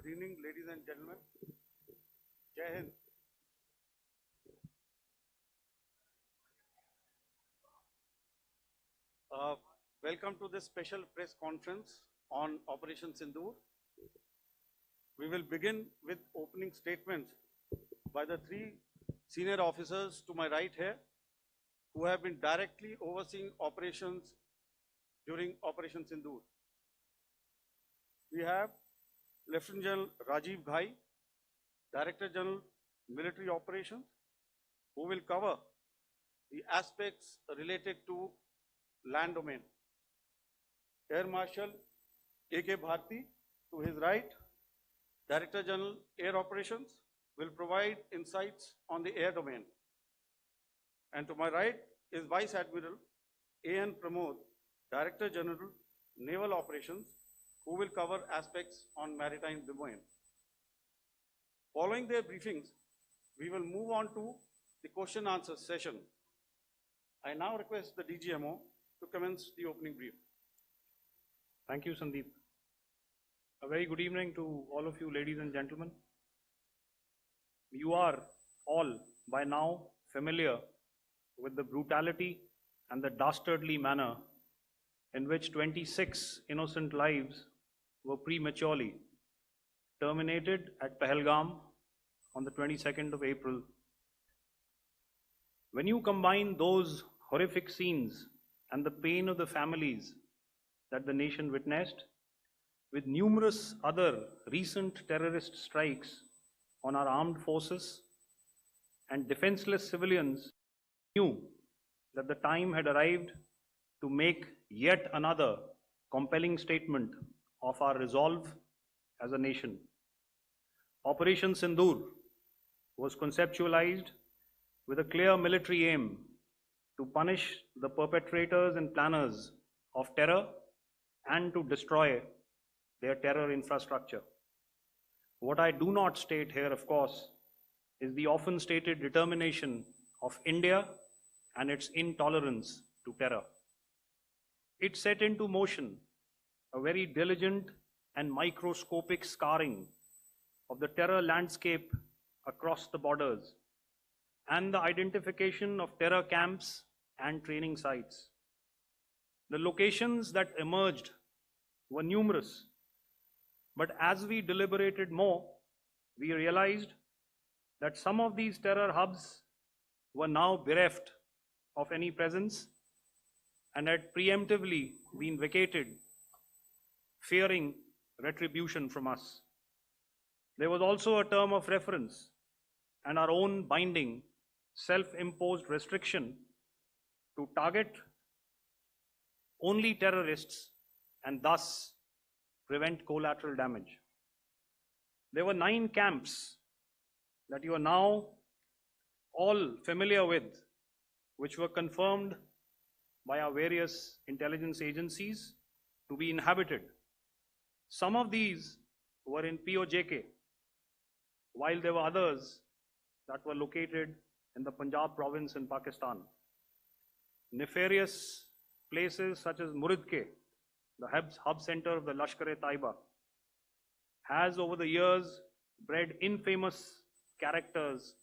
Good evening, ladies and gentlemen. Jai Hind. Welcome to this special press conference on Operation Synindhur. We will begin with opening statements by the three senior officers to my right here, who have been directly overseeing operations during Operation Synindhur. We have Lieutenant General Rajiv Ghai, Director General Military Operations, who will cover the aspects related to land domain. Air Marshal A.K. Bharti, to his right, Director General Air Operations, will provide insights on the air domain. And to my right is Vice Admiral A.N. Pramod, Director General Naval Operations, who will cover aspects on maritime domain. Following their briefings, we will move on to the question answer session. I now request the DGMO to commence the opening brief. Thank you, Sandeep. A very good evening to all of you, ladies and gentlemen. You are all by now familiar with the brutality and the dastardly manner in which 26 innocent lives were prematurely terminated at Pahalgam on the 22nd of April. When you combine those horrific scenes and the pain of the families that the nation witnessed with numerous other recent terrorist strikes on our armed forces and defenseless civilians, knew that the time had arrived to make yet another compelling statement of our resolve as a nation. Operation Synindhur was conceptualized with a clear military aim to punish the perpetrators and planners of terror and to destroy their terror infrastructure. What I do not state here, of course, is the often stated determination of India and its intolerance to terror. It set into motion a very diligent and microscopic scarring of the terror landscape across the borders and the identification of terror camps and training sites. The locations that emerged were numerous, but as we deliberated more, we realized that some of these terror hubs were now bereft of any presence and had preemptively been vacated, fearing retribution from us. There was also a term of reference and our own binding, self-imposed restriction to target only terrorists and thus prevent collateral damage. There were 9 camps that you are now all familiar with, which were confirmed by our various intelligence agencies to be inhabited. Some of these were in POJK, while there were others that were located in the Punjab province in Pakistan. Nefarious places such as Muridke, the hub center of the Lashkar-e-Taiba, has over the years bred infamous characters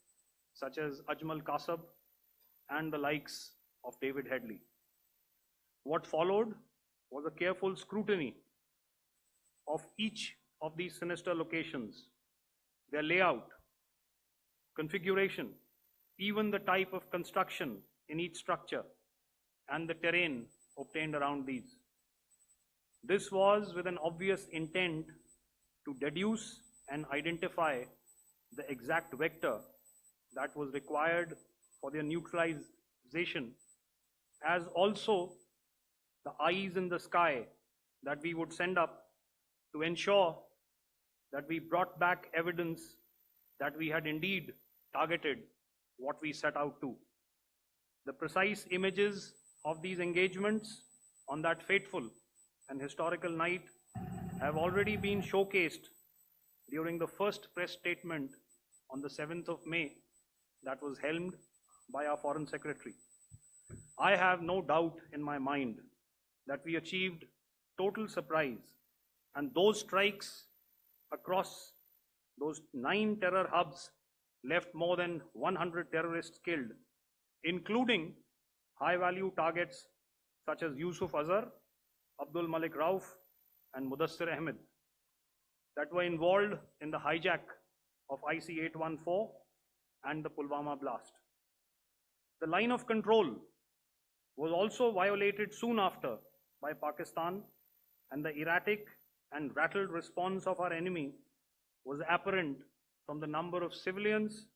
such as Ajmal Kasab and the likes of David Headley. What followed was a careful scrutiny of each of these sinister locations, their layout, configuration, even the type of construction in each structure, and the terrain obtained around these. This was with an obvious intent to deduce and identify the exact vector that was required for their neutralization, as also the eyes in the sky that we would send up to ensure that we brought back evidence that we had indeed targeted what we set out to. The precise images of these engagements on that fateful and historical night have already been showcased during the first press statement on the 7th of May that was helmed by our Foreign Secretary. I have no doubt in my mind that we achieved total surprise, and those strikes across those 9 terror hubs left more than 100 terrorists killed, including high-value targets such as Yusuf Azhar, Abdul Malik Rauf, and Mudassir Ahmed that were involved in the hijack of IC-814 and the Pulwama blast. The line of control was also violated soon after by Pakistan, and the erratic and rattled response of our enemy was apparent from the number of civilians,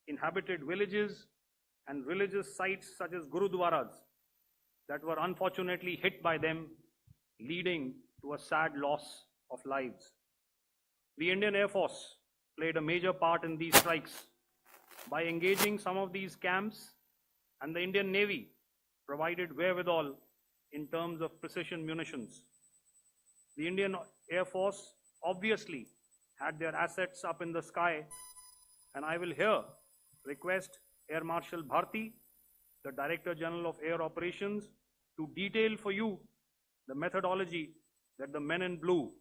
inhabited villages, and religious sites such as Gurudwaras that were unfortunately hit by them, leading to a sad loss of lives. The Indian Air Force played a major part in these strikes by engaging some of these camps, and the Indian Navy provided wherewithal in terms of precision munitions. The Indian Air Force obviously had their assets up in the sky, and I will here request Air Marshal Bharti, the Director General of Air Operations, to detail for you the methodology that the men in blue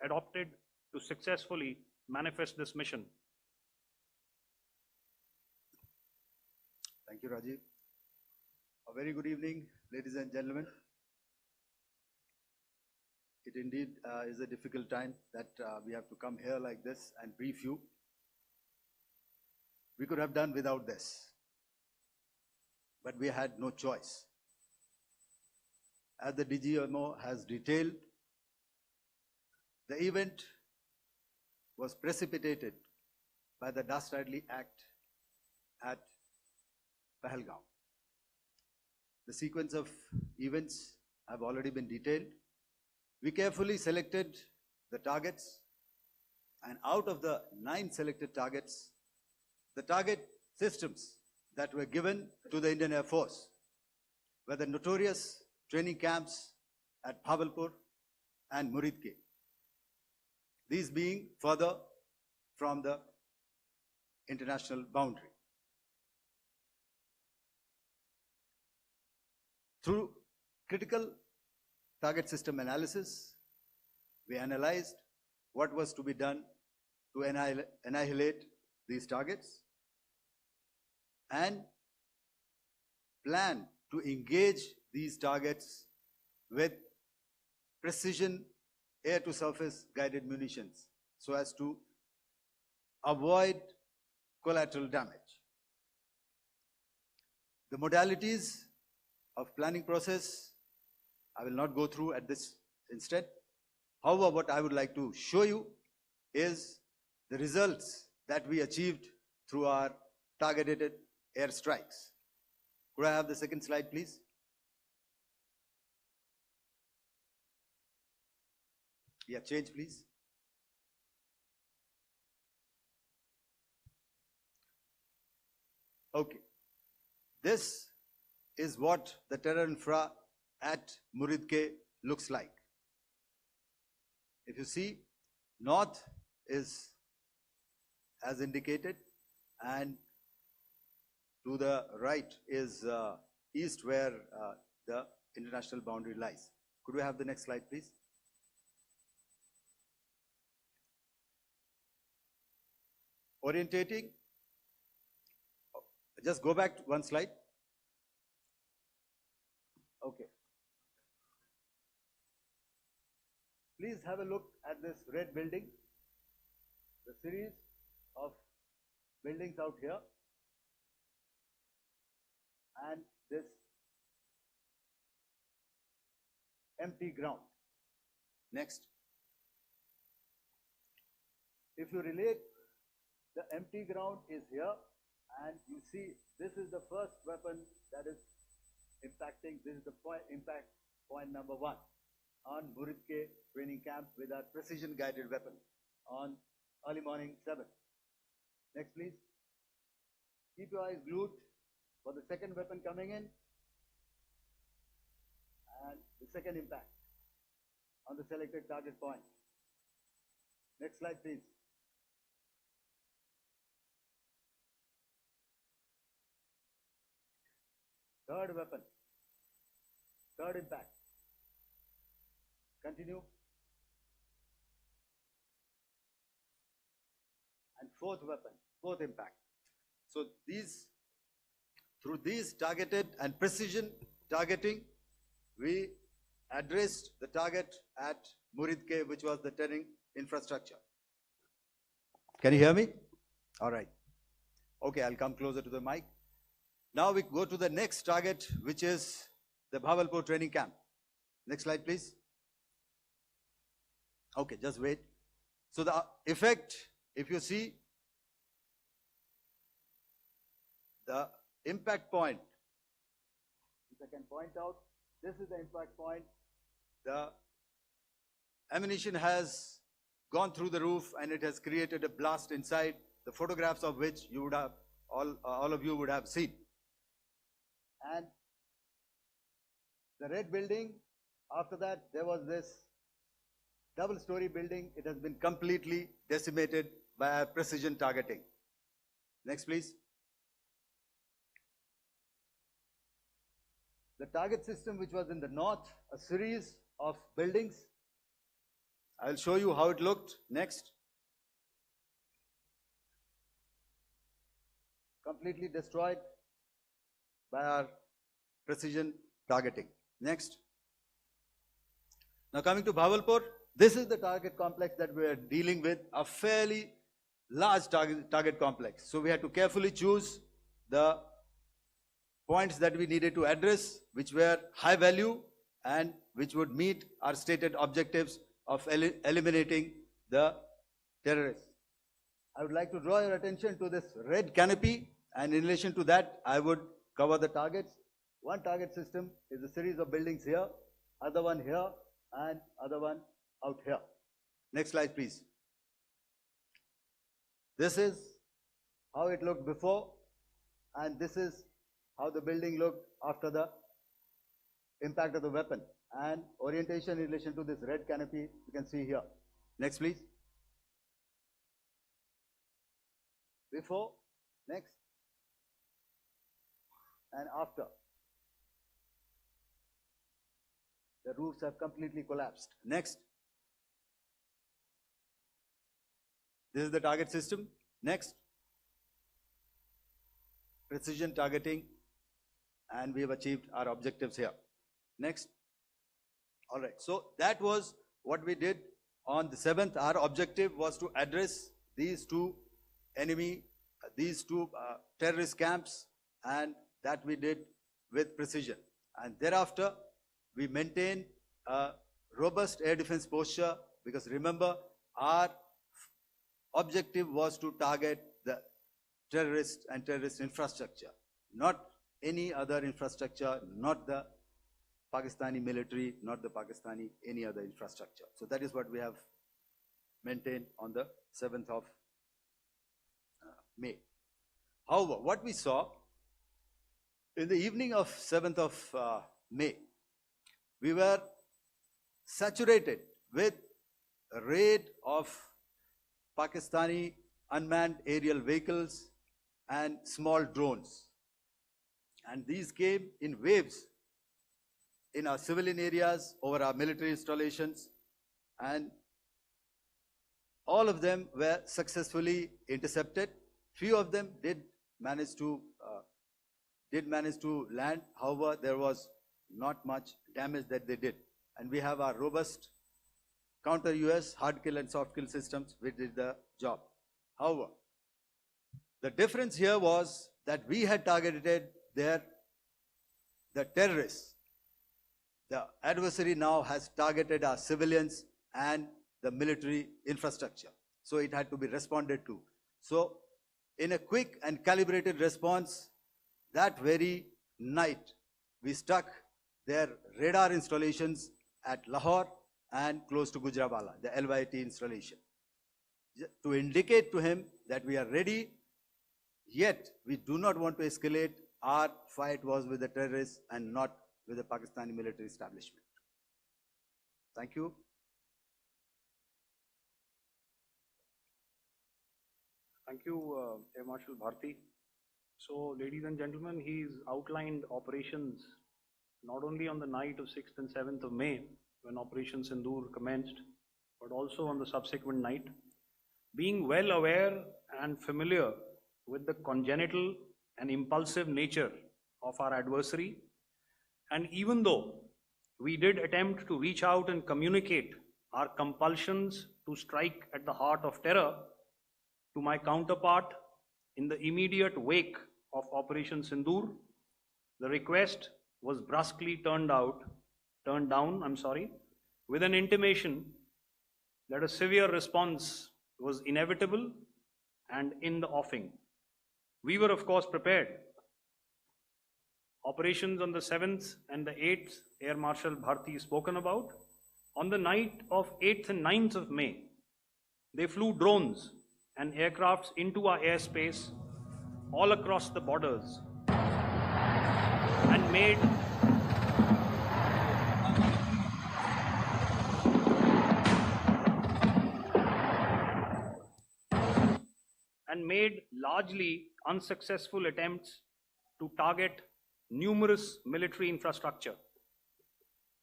adopted to successfully manifest this mission. Thank you, Rajiv. A very good evening, ladies and gentlemen. It indeed is a difficult time that we have to come here like this and brief you. We could have done without this, but we had no choice. As the Dgmo has detailed, the event was precipitated by the dastardly act at Pahalgam. The sequence of events have already been detailed. We carefully selected the targets, and out of the 9 selected targets, the target systems that were given to the Indian Air Force were the notorious training camps at Bhavalpur and Muridke, these being further from the international boundary. Through critical target system analysis, we analyzed what was to be done to annihilate these targets and plan to engage these targets with precision air-to-surface guided munitions so as to avoid collateral damage. The modalities of planning process I will not go through at this instant. However, what I would like to show you is the results that we achieved through our targeted air strikes. Could I have the second slide, please? Yeah, change, please. Okay. This is what the terror infra at Muridke looks like. If you see, north is as indicated, and to the right is east, where the international boundary lies. Could we have the next slide, please? Orientating. Just go back to one slide. Okay. Please have a look at this red building, the series of buildings out here, and this empty ground. Next. If you relate, the empty ground is here, and you see this is the first weapon that is impacting. This is the impact point number 1 on Muridke training camp with our precision guided weapon on early morning 7. Next, please. Keep your eyes glued for the second weapon coming in and the second impact on the selected target point. Next slide, please. Third weapon, third impact. Continue. fourth weapon, fourth impact. So through these targeted and precision targeting, we addressed the target at Muridke, which was the turning infrastructure. Can you hear me? All right. Okay, I'll come closer to the mic. Now we go to the next target, which is the Bhavalpur training camp. Next slide, please. Okay, just wait. So the effect, if you see, the impact point, if I can point out, this is the impact point. The ammunition has gone through the roof and it has created a blast inside, the photographs of which you would have, all of you would have seen. And the red building, after that, there was this double-story building. It has been completely decimated by our precision targeting. Next, please. The target system, which was in the north, a series of buildings. I'll show you how it looked. Next. Completely destroyed by our precision targeting. Next. Now coming to Bhavalpur, this is the target complex that we are dealing with, a fairly large target complex. So we had to carefully choose the points that we needed to address, which were high value and which would meet our stated objectives of eliminating the terrorists. I would like to draw your attention to this red canopy, and in relation to that, I would cover the targets. One target system is a series of buildings here, other one here, and other one out here. Next slide, please. This is how it looked before, and this is how the building looked after the impact of the weapon. And orientation in relation to this red canopy, you can see here. Next, please. Before, next, and after. The roofs have completely collapsed. Next. This is the target system. Next. Precision targeting, and we have achieved our objectives here. Next. All right. So that was what we did on the 7th. Our objective was to address these two terrorist camps, and that we did with precision. And thereafter, we maintained a robust air defense posture, because remember, our objective was to target the terrorist and terrorist infrastructure, not any other infrastructure, not the Pakistani military, not the Pakistani any other infrastructure. So that is what we have maintained on the 7th of May. However, what we saw in the evening of 7th of May, we were saturated with a raid of Pakistani unmanned aerial vehicles and small drones. And these came in waves in our civilian areas, over our military installations, and all of them were successfully intercepted. Few of them did manage to land. However, there was not much damage that they did. And we have our robust counter-US hard kill and soft kill systems which did the job. However, the difference here was that we had targeted the terrorists. The adversary now has targeted our civilians and the military infrastructure. So it had to be responded to. So in a quick and calibrated response, that very night, we struck their radar installations at Lahore and close to Gujranwala, the LYT installation, to indicate to him that we are ready, yet we do not want to escalate. Our fight was with the terrorists and not with the Pakistani military establishment. Thank you. Thank you, Air Marshal Bharti. So, ladies and gentlemen, he's outlined operations not only on the night of 6th and 7th of May, when Operation Synindhur commenced, but also on the subsequent night. Being well aware and familiar with the congenital and impulsive nature of our adversary, and even though we did attempt to reach out and communicate our compulsions to strike at the heart of terror to my counterpart in the immediate wake of Operation Sindoor, the request was brusquely turned down, with an intimation that a severe response was inevitable and in the offing. We were, of course, prepared. Operations on the 7th and the 8th, Air Marshal Bharti spoken about. On the night of 8th and 9th of May, they flew drones and aircrafts into our airspace all across the borders and made largely unsuccessful attempts to target numerous military infrastructure.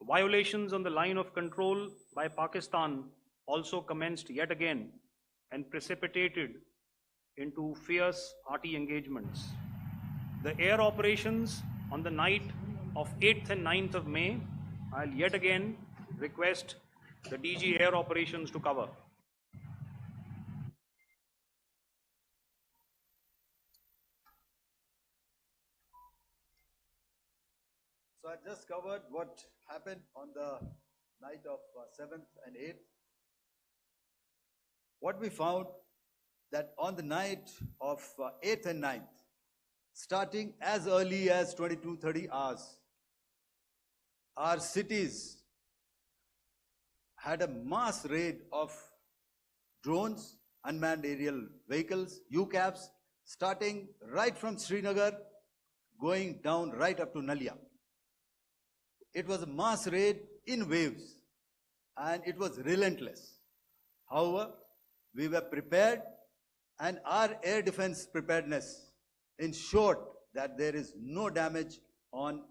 Violations on the line of control by Pakistan also commenced yet again and precipitated into fierce arty engagements. The air operations on the night of 8th and 9th of May, I'll yet again request the DG Air Operations to cover. So I just covered what happened on the night of 7th and 8th. What we found that on the night of 8th and 9th, starting as early as 22:30 hours, our cities had a mass raid of drones, unmanned aerial vehicles, UCAVs, starting right from Srinagar, going down right up to Nalia. It was a mass raid in waves and it was relentless. However, we were prepared and our air defense preparedness ensured that there is no damage on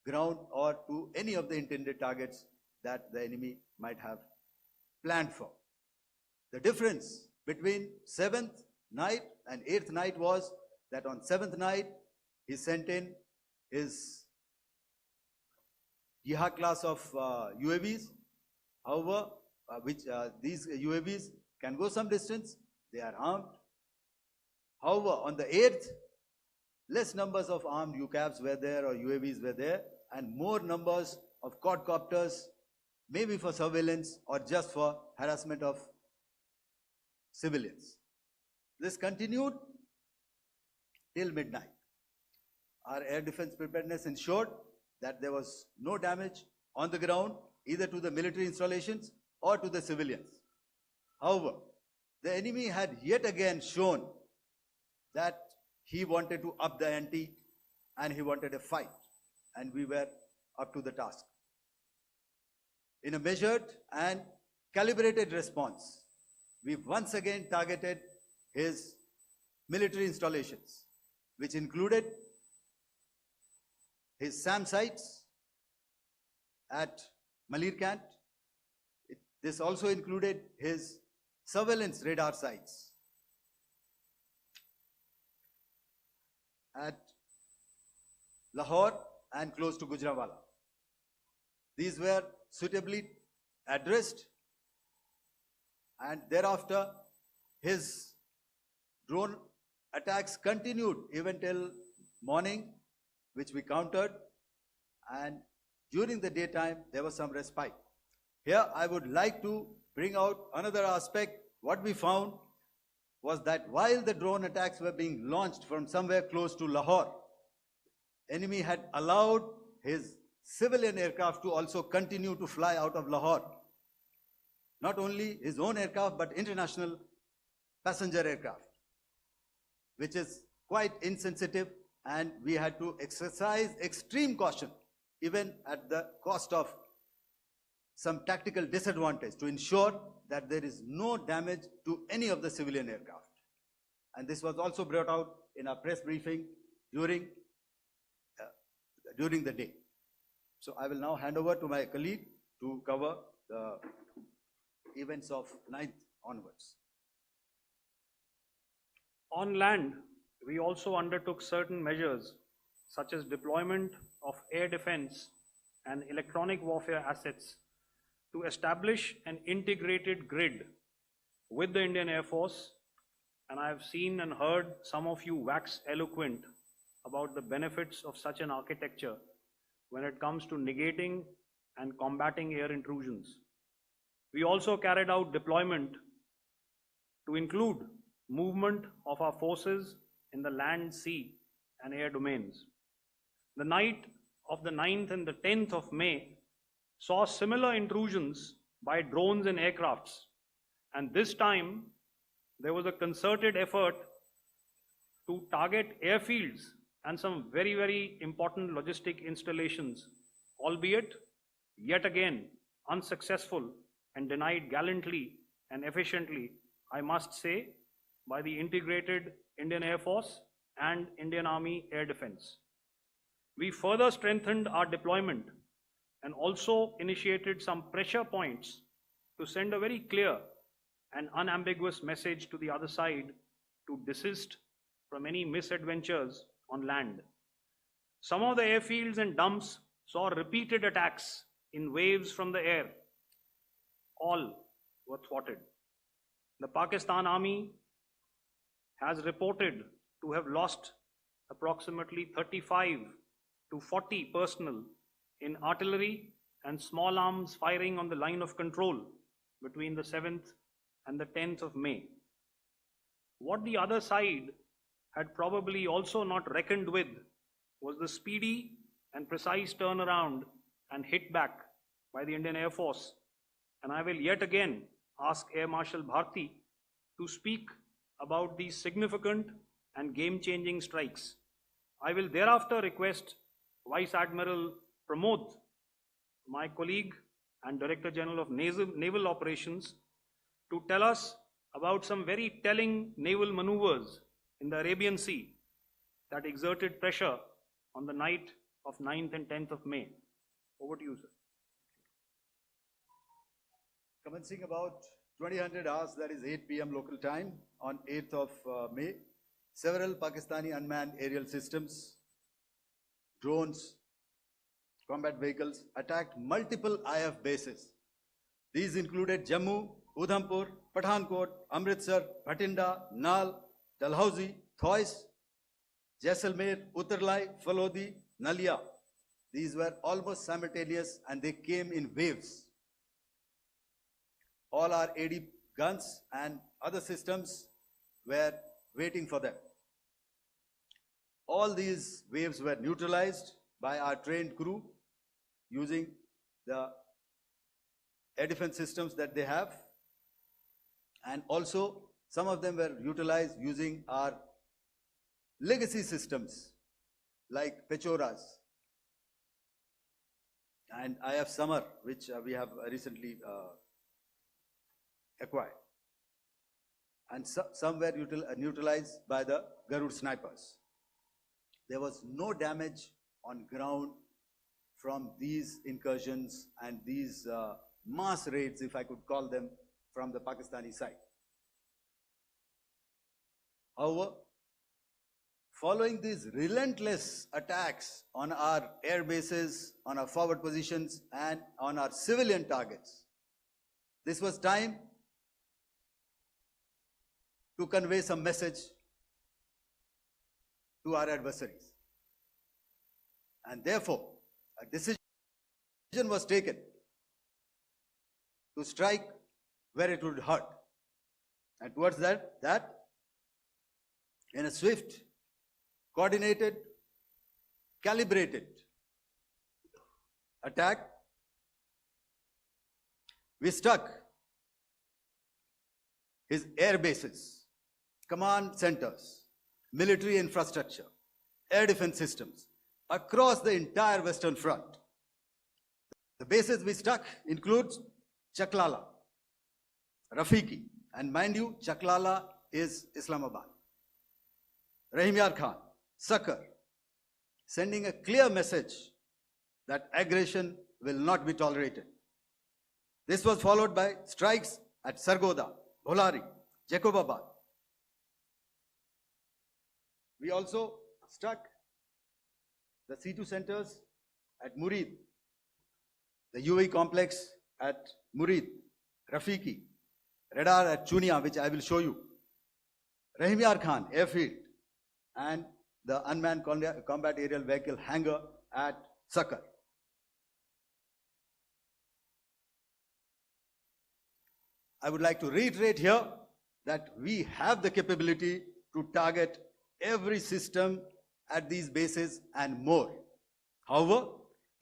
ground or to any of the intended targets that the enemy might have planned for. The difference between 7th night and 8th night was that on 7th night, he sent in his Jihad class of UAVs, however, these UAVs can go some distance, they are armed. However, on the 8th, less numbers of armed UCAVs were there or UAVs were there, and more numbers of quadcopters, maybe for surveillance or just for harassment of civilians. This continued till midnight. Our air defense preparedness ensured that there was no damage on the ground, either to the military installations or to the civilians. However, the enemy had yet again shown that he wanted to up the ante and he wanted a fight, and we were up to the task. In a measured and calibrated response, we once again targeted his military installations, which included his SAM sites at Malirkant. This also included his surveillance radar sites at Lahore and close to Gujranwala. These were suitably addressed, and thereafter his drone attacks continued even till morning, which we countered, and during the daytime there was some respite. Here I would like to bring out another aspect. What we found was that while the drone attacks were being launched from somewhere close to Lahore, enemy had allowed his civilian aircraft to also continue to fly out of Lahore. Not only his own aircraft, but international passenger aircraft, which is quite insensitive, and we had to exercise extreme caution, even at the cost of some tactical disadvantage, to ensure that there is no damage to any of the civilian aircraft. And this was also brought out in our press briefing during the day. So I will now hand over to my colleague to cover the events of 9th onwards. On land, we also undertook certain measures such as deployment of air defense and electronic warfare assets to establish an integrated grid with the Indian Air Force, and I have seen and heard some of you wax eloquent about the benefits of such an architecture when it comes to negating and combating air intrusions. We also carried out deployment to include movement of our forces in the land, sea, and air domains. The night of the 9th and the 10th of May saw similar intrusions by drones and aircrafts, and this time there was a concerted effort to target airfields and some very, very important logistic installations, albeit yet again unsuccessful and denied gallantly and efficiently, I must say, by the integrated Indian Air Force and Indian Army Air Defense. We further strengthened our deployment and also initiated some pressure points to send a very clear and unambiguous message to the other side to desist from any misadventures on land. Some of the airfields and dumps saw repeated attacks in waves from the air. All were thwarted. The Pakistan Army has reported to have lost approximately 35 to 40 personnel in artillery and small arms firing on the line of control between the 7th and the 10th of May. What the other side had probably also not reckoned with was the speedy and precise turnaround and hit back by the Indian Air Force. And I will yet again ask Air Marshal Bharti to speak about these significant and game-changing strikes. I will thereafter request Vice Admiral Pramod, my colleague and Director General of Naval Operations, to tell us about some very telling naval maneuvers in the Arabian Sea that exerted pressure on the night of 9th and 10th of May. Over to you, sir. Commencing about 2000 hours, that is 8 p.m. local time, on 8th of May, several Pakistani unmanned aerial systems, drones, combat vehicles attacked multiple IF bases. These included Jammu, Udhampur, Pathankot, Amritsar, Bhatinda, Nal, Dalhousie, Thois, Jaisalmer, Uttarlai, Falodi, Nalia. These were almost simultaneous and they came in waves. All our AD guns and other systems were waiting for them. All these waves were neutralized by our trained crew using the air defense systems that they have, and also some of them were utilized using our legacy systems like Pechoras and IF Summer, which we have recently acquired. And some were neutralized by the Garud snipers. There was no damage on ground from these incursions and these mass raids, if I could call them, from the Pakistani side. However, following these relentless attacks on our air bases, on our forward positions, and on our civilian targets, this was time to convey some message to our adversaries. And therefore, a decision was taken to strike where it would hurt. And towards that in a swift, coordinated, calibrated attack, we struck his air bases, command centers, military infrastructure, air defense systems across the entire Western Front. The bases we struck includes Chaklala, Rafiki, and mind you, Chaklala is Islamabad, Rahim Yar Khan, Sakar, sending a clear message that aggression will not be tolerated. This was followed by strikes at Sargoda, Bholari, Jacobabad, We also struck the C2 centers at Murid, the UAE complex at Murid, Rafiki, radar at Chunia, which I will show you, Rahimyar Khan airfield, and the unmanned combat aerial vehicle hangar at Sakar. I would like to reiterate here that we have the capability to target every system at these bases and more. However,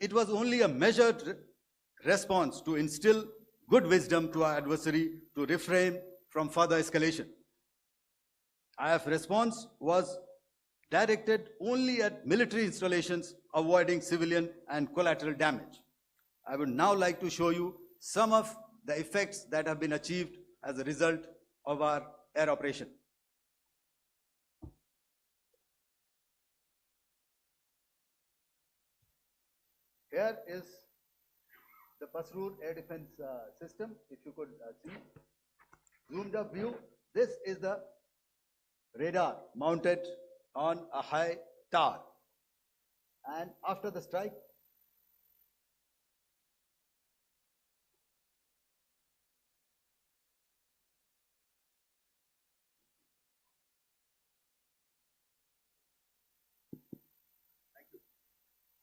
it was only a measured response to instill good wisdom to our adversary to refrain from further escalation. IF response was directed only at military installations, avoiding civilian and collateral damage. I would now like to show you some of the effects that have been achieved as a result of our air operation. Here is the Pasroor air defense system, if you could see. Zoomed up view. This is the radar mounted on a high tower. And after the strike,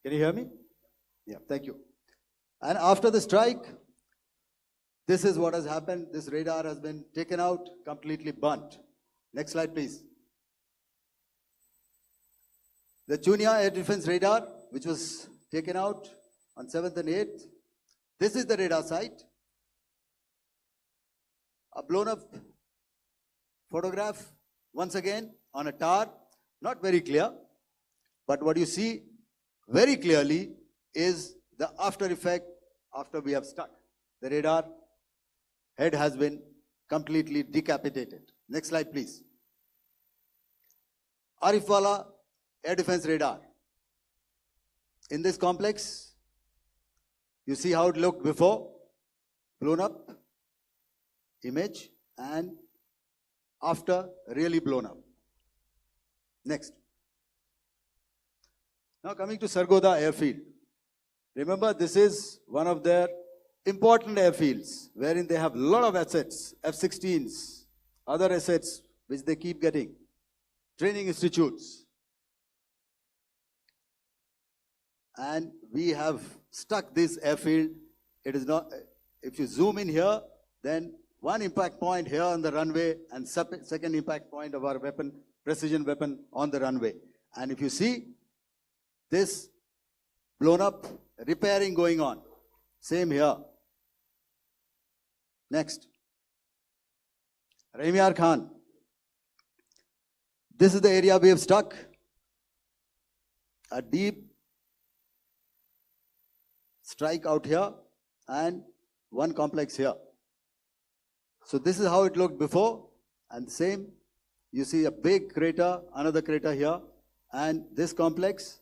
can you hear me? Yeah, thank you. And after the strike, this is what has happened. This radar has been taken out, completely burnt. Next slide, please. The Chunia air defense radar, which was taken out on 7th and 8th. This is the radar site. A blown up photograph, once again, on a tower. Not very clear, but what you see very clearly is the after effect after we have struck. The radar head has been completely decapitated. Next slide, please. Arifwala air defense radar. In this complex, you see how it looked before, blown up image, and after really blown up. Next. Now coming to Sargodha airfield. Remember, this is one of their important airfields wherein they have a lot of assets, F-16s, other assets which they keep getting, training institutes. And we have stuck this airfield. It is not, if you zoom in here, then one impact point here on the runway and second impact point of our weapon, precision weapon on the runway. And if you see this blown up, repairing going on. Same here. Next. Rahimyar Khan. This is the area we have struck. A deep strike out here and one complex here. So this is how it looked before, and same. You see a big crater, another crater here, and this complex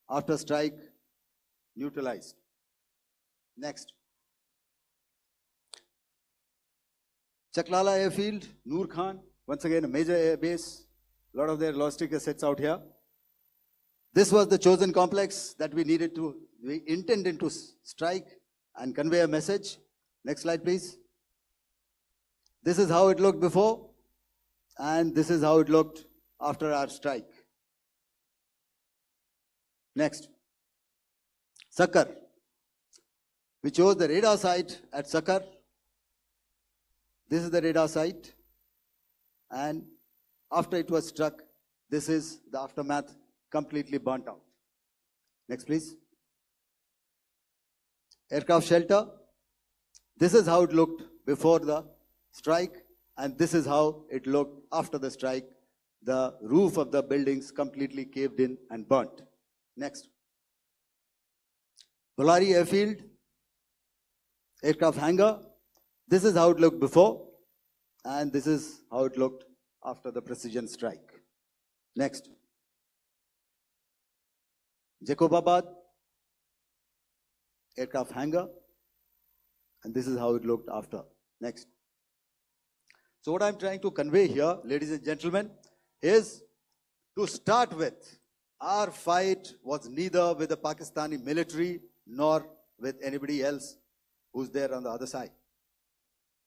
after strike neutralized. Next. Chaklala airfield, Noor Khan, once again a major air base, a lot of their logistic assets out here. This was the chosen complex that we intended to strike and convey a message. Next slide, please. This is how it looked before, and this is how it looked after our strike. Next. Sakar. We chose the radar site at Sakar. This is the radar site, and after it was struck, this is the aftermath, completely burnt out. Next, please. Aircraft shelter. This is how it looked before the strike, and this is how it looked after the strike. The roof of the buildings completely caved in and burnt. Next. Bolari airfield, aircraft hangar. This is how it looked before, and this is how it looked after the precision strike. Next. Jacobabad, aircraft hangar, and this is how it looked after. Next. So what I'm trying to convey here, ladies and gentlemen, is To start with, our fight was neither with the Pakistani military nor with anybody else who's there on the other side.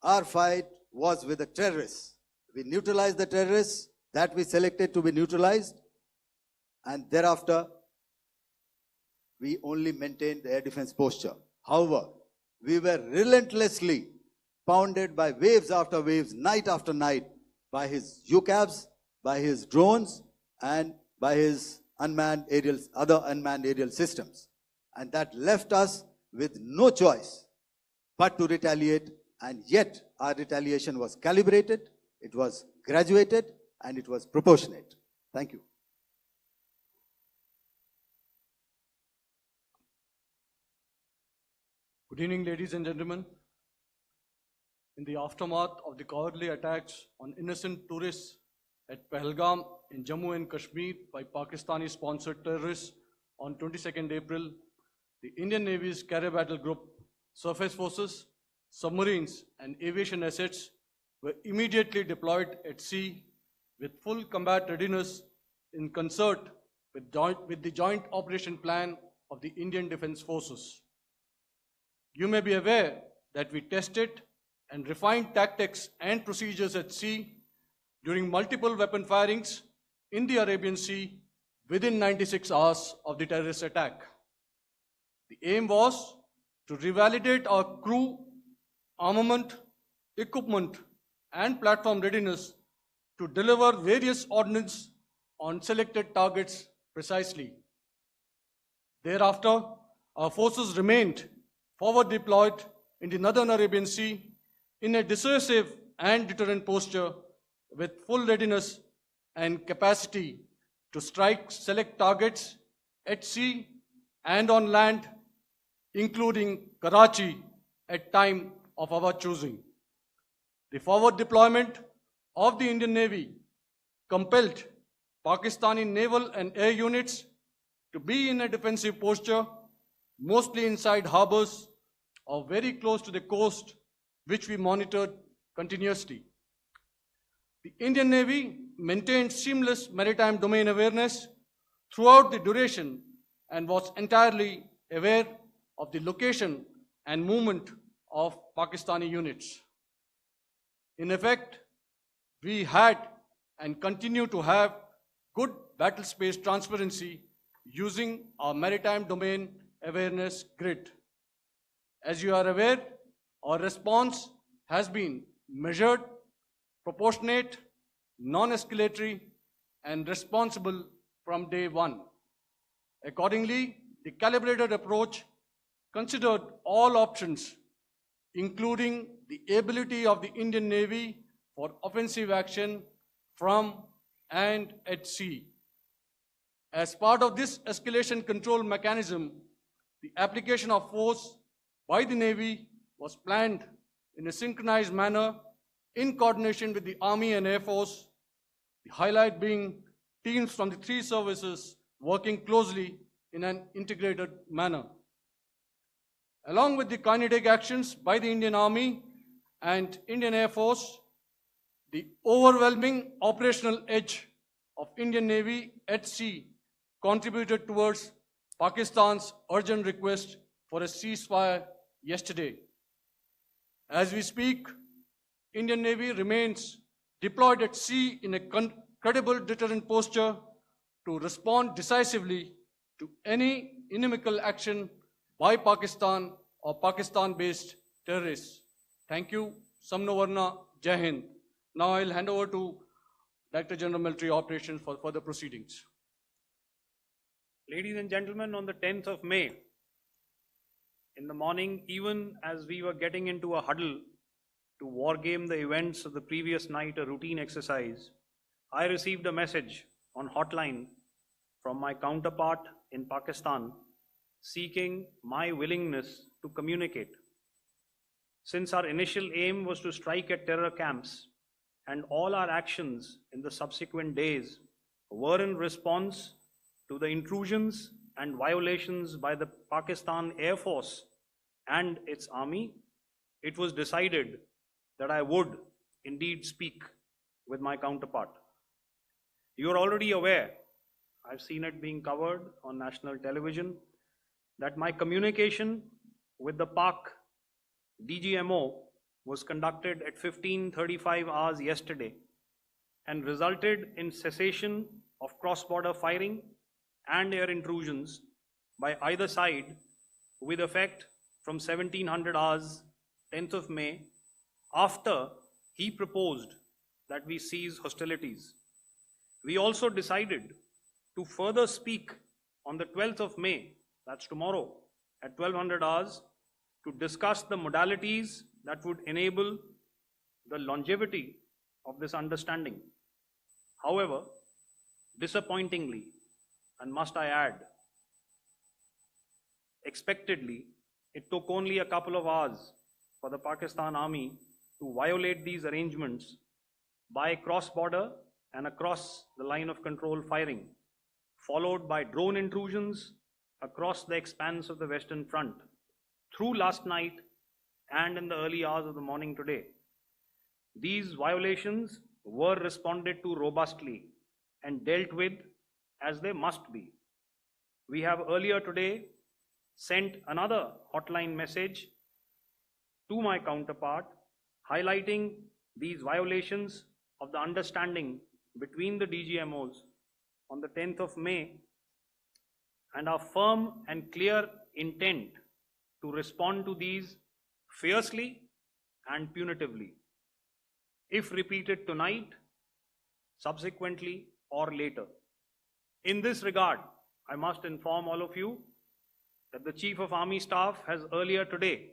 Our fight was with the terrorists. We neutralized the terrorists that we selected to be neutralized, and thereafter, we only maintained the air defense posture. However, we were relentlessly pounded by waves after waves, night after night, by his UCAVs, by his drones, and by his other unmanned aerial systems. And that left us with no choice but to retaliate, and yet our retaliation was calibrated, it was graduated, and it was proportionate. Thank you. Good evening, ladies and gentlemen. In the aftermath of the cowardly attacks on innocent tourists at Pahalgam in Jammu and Kashmir by Pakistani-sponsored terrorists on 22nd April, the Indian Navy's Carrier Battle Group, surface forces, submarines, and aviation assets were immediately deployed at sea with full combat readiness in concert with the Joint Operation Plan of the Indian Defence Forces. You may be aware that we tested and refined tactics and procedures at sea during multiple weapon firings in the Arabian Sea within 96 hours of the terrorist attack. The aim was to revalidate our crew, armament, equipment, and platform readiness to deliver various ordnance on selected targets precisely. Thereafter, our forces remained forward deployed in the Northern Arabian Sea in a dissuasive and deterrent posture with full readiness and capacity to strike select targets at sea and on land, including Karachi at time of our choosing. The forward deployment of the Indian Navy compelled Pakistani naval and air units to be in a defensive posture, mostly inside harbors or very close to the coast, which we monitored continuously. The Indian Navy maintained seamless maritime domain awareness throughout the duration and was entirely aware of the location and movement of Pakistani units. In effect, we had and continue to have good battle space transparency using our maritime domain awareness grid. As you are aware, our response has been measured, proportionate, non-escalatory, and responsible from day one. Accordingly, the calibrated approach considered all options, including the ability of the Indian Navy for offensive action from and at sea. As part of this escalation control mechanism, the application of force by the Navy was planned in a synchronized manner in coordination with the Army and Air Force, the highlight being teams from the three services working closely in an integrated manner. Along with the kinetic actions by the Indian Army and Indian Air Force, the overwhelming operational edge of Indian Navy at sea contributed towards Pakistan's urgent request for a ceasefire yesterday. As we speak, Indian Navy remains deployed at sea in a credible deterrent posture to respond decisively to any inimical action by Pakistan or Pakistan-based terrorists. Thank you. Samno Varna, Jai Hind. Now I'll hand over to Director General Military Operations for further proceedings. Ladies and gentlemen, on the 10th of May, in the morning, even as we were getting into a huddle to wargame the events of the previous night, a routine exercise, I received a message on hotline from my counterpart in Pakistan seeking my willingness to communicate. Since our initial aim was to strike at terror camps, and all our actions in the subsequent days were in response to the intrusions and violations by the Pakistan Air Force and its army, it was decided that I would indeed speak with my counterpart. You are already aware I've seen it being covered on national television, that my communication with the Pak Dgmo was conducted at 15:35 hours yesterday and resulted in cessation of cross-border firing and air intrusions by either side with effect from 1700 hours 10th of May, after he proposed that we cease hostilities. We also decided to further speak on the 12th of May, that's tomorrow, at 1200 hours, to discuss the modalities that would enable the longevity of this understanding. However, disappointingly, and must I add, expectedly, it took only a couple of hours for the Pakistan Army to violate these arrangements by cross-border and across the line of control firing, followed by drone intrusions across the expanse of the Western Front through last night and in the early hours of the morning today. These violations were responded to robustly and dealt with as they must be. We have earlier today sent another hotline message to my counterpart highlighting these violations of the understanding between the DGMOs on the 10th of May and our firm and clear intent to respond to these fiercely and punitively, if repeated tonight, subsequently, or later. In this regard, I must inform all of you that the Chief of Army Staff has earlier today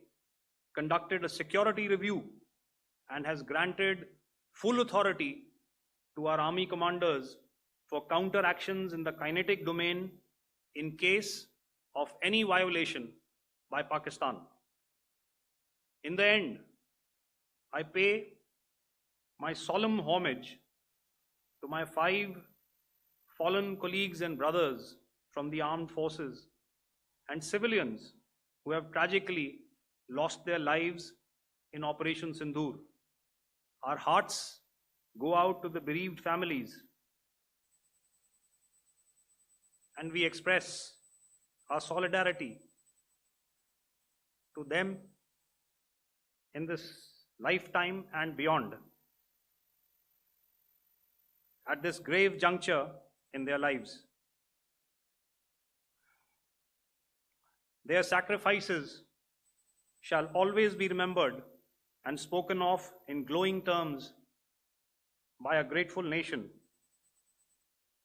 conducted a security review and has granted full authority to our Army commanders for counter actions in the kinetic domain in case of any violation by Pakistan. In the end, I pay my solemn homage to my 5 fallen colleagues and brothers from the armed forces and civilians who have tragically lost their lives in Operation Synindhur. Our hearts go out to the bereaved families, and we express our solidarity to them in this lifetime and beyond, at this grave juncture in their lives. Their sacrifices shall always be remembered and spoken of in glowing terms by a grateful nation.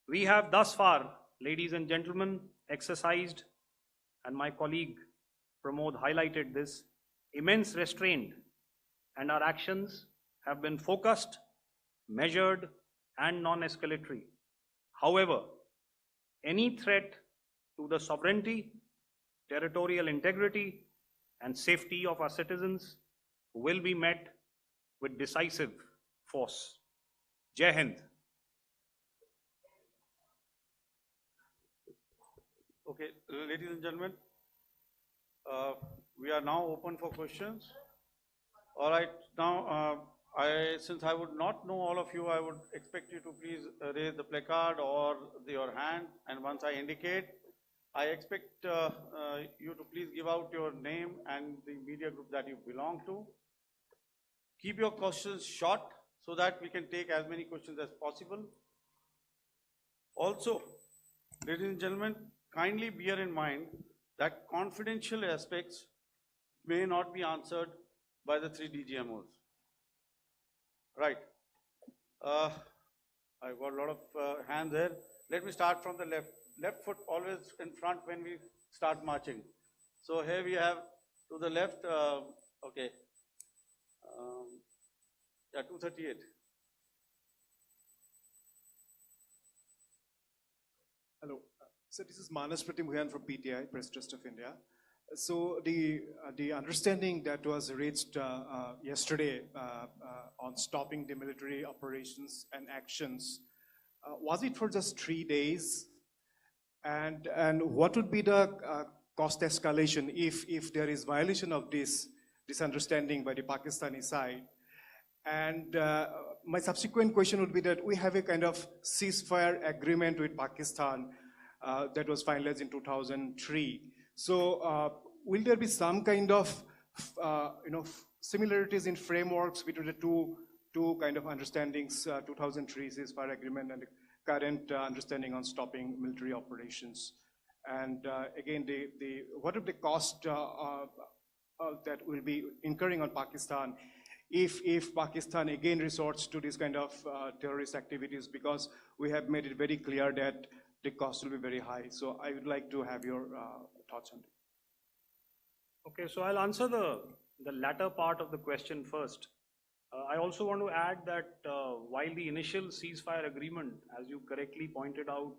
We have thus far, ladies and gentlemen, exercised, and my colleague Pramod highlighted this, immense restraint, and our actions have been focused, measured, and non-escalatory. However, any threat to the sovereignty, territorial integrity, and safety of our citizens will be met with decisive force. Jai Hind. Okay, ladies and gentlemen, we are now open for questions. All right, now since I would not know all of you, I would expect you to please raise the placard or your hand, and once I indicate, I expect you to please give out your name and the media group that you belong to. Keep your questions short so that we can take as many questions as possible. Also, ladies and gentlemen, kindly bear in mind that confidential aspects may not be answered by the 3 DGMOs. Right. I've got a lot of hands there. Let me start from the left. Left foot always in front when we start marching. So here we have to the left, okay. Yeah, 238. Hello. So this is Manas Pratimhuyan from PTI, Press Trust of India. So the understanding that was reached yesterday on stopping the military operations and actions, was it for just 3 days? And what would be the cost escalation if there is violation of this understanding by the Pakistani side? And my subsequent question would be that we have a kind of ceasefire agreement with Pakistan that was finalized in 2003. So will there be some kind of similarities in frameworks between the two kind of understandings, 2003 ceasefire agreement and the current understanding on stopping military operations? And again, what are the cost that will be incurring on Pakistan if Pakistan again resorts to this kind of terrorist activities, because we have made it very clear that the cost will be very high. So I would like to have your thoughts on it. Okay, so I'll answer the latter part of the question first. I also want to add that while the initial ceasefire agreement, as you correctly pointed out,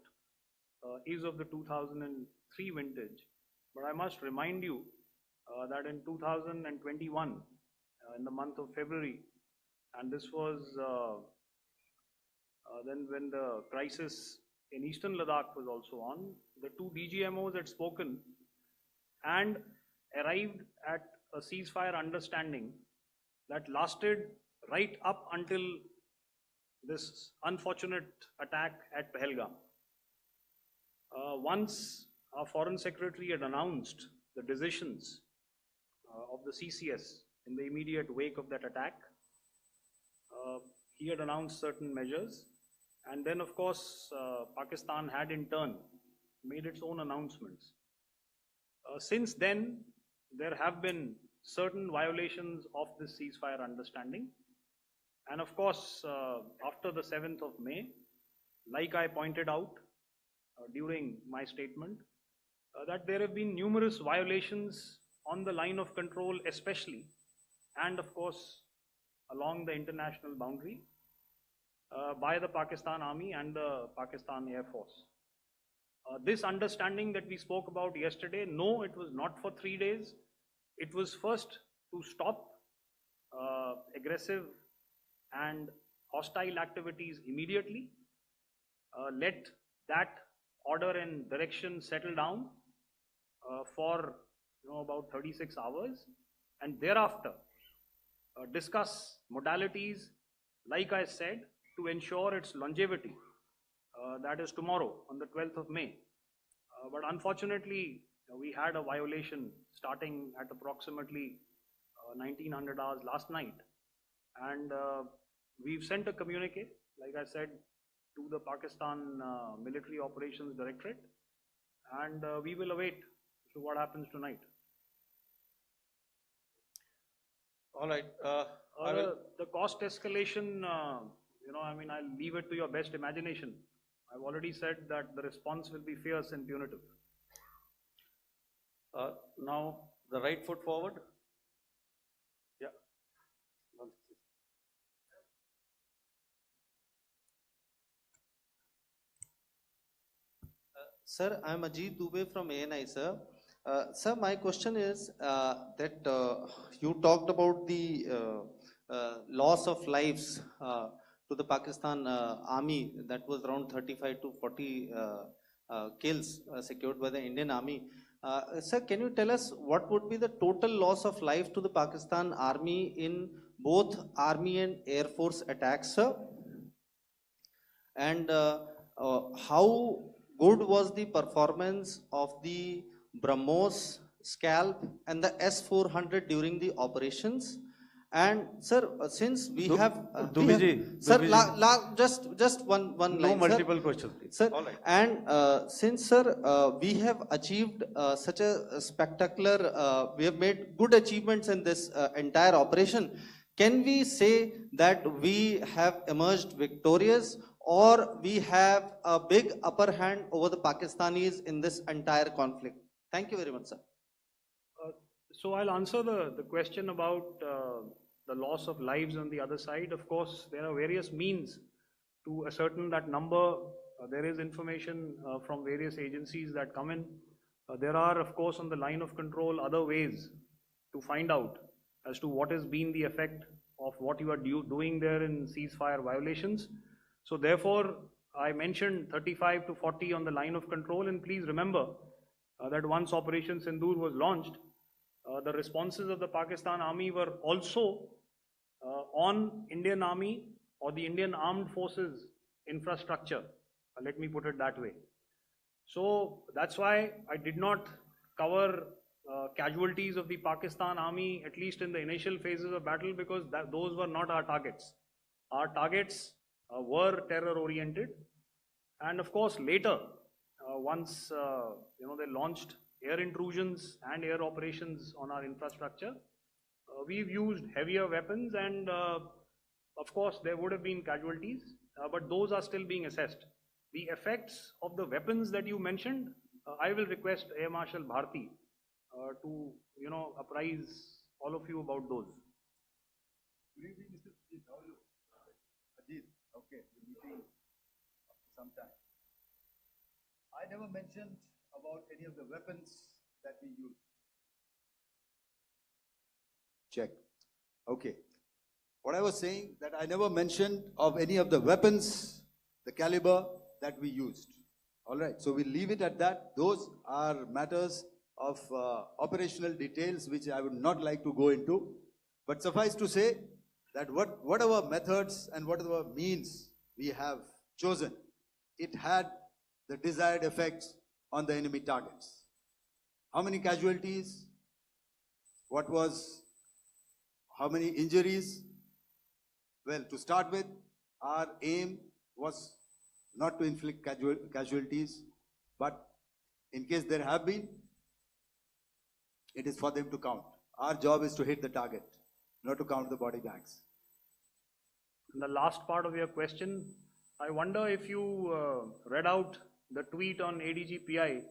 is of the 2003 vintage, but I must remind you that in 2021, in the month of February, and this was then when the crisis in eastern Ladakh was also on, the two DGMOs had spoken and arrived at a ceasefire understanding that lasted right up until this unfortunate attack at Pahalgam. Once our Foreign Secretary had announced the decisions of the CCS in the immediate wake of that attack, he had announced certain measures, and then of course Pakistan had in turn made its own announcements. Since then, there have been certain violations of this ceasefire understanding, and of course after the 7th of May, like I pointed out during my statement, that there have been numerous violations on the line of control especially, and of course along the international boundary by the Pakistan Army and the Pakistan Air Force. This understanding that we spoke about yesterday, no, it was not for 3 days. It was first to stop aggressive and hostile activities immediately, let that order and direction settle down for about 36 hours, and thereafter discuss modalities, like I said, to ensure its longevity. That is tomorrow on the 12th of May. But unfortunately, we had a violation starting at approximately 1900 hours last night, and we've sent a communique, like I said, to the Pakistan Military Operations Directorate, and we will await what happens tonight. All right. The cost escalation, I'll leave it to your best imagination. I've already said that the response will be fierce and punitive. Now, the right foot forward. Yeah. Sir, I am Ajit Dubey from ANI, sir. Sir, my question is that you talked about the loss of lives to the Pakistan Army, that was around 35 to 40 kills secured by the Indian Army. Sir, can you tell us what would be the total loss of life to the Pakistan Army in both Army and Air Force attacks, sir? And how good was the performance of the BrahMos, Scalp and the S-400 during the operations? And sir, since we have sir, just one line, no multiple questions, please. Sir. All right. And since sir, we have achieved such a spectacular, we have made good achievements in this entire operation, can we say that we have emerged victorious, or we have a big upper hand over the Pakistanis in this entire conflict? Thank you very much, sir. So I'll answer the question about the loss of lives on the other side. Of course, there are various means to ascertain that number. There is information from various agencies that come in. There are, of course, on the line of control, other ways to find out as to what has been the effect of what you are doing there in ceasefire violations. So therefore, I mentioned 35 to 40 on the line of control, and please remember that once Operation Synindhur was launched, the responses of the Pakistan Army were also on Indian Army or the Indian Armed Forces infrastructure. Let me put it that way. So that's why I did not cover casualties of the Pakistan Army, at least in the initial phases of battle, because those were not our targets. Our targets were terror oriented. And of course, later, once they launched air intrusions and air operations on our infrastructure, we've used heavier weapons, and of course there would have been casualties, but those are still being assessed. The effects of the weapons that you mentioned, I will request Air Marshal Bharti to apprise all of you about those. Good evening, Mr. Ajit. How are you? Ajit, okay, we're meeting after some time. I never mentioned about any of the weapons that we use. Check. Okay. What I was saying, that I never mentioned of any of the weapons, the caliber that we used. All right, so we'll leave it at that. Those are matters of operational details which I would not like to go into. But suffice to say that whatever methods and whatever means we have chosen, it had the desired effects on the enemy targets. How many casualties? How many injuries? Well, to start with, our aim was not to inflict casualties, but in case there have been, it is for them to count. Our job is to hit the target, not to count the body bags. And the last part of your question, I wonder if you read out the tweet on ADGPI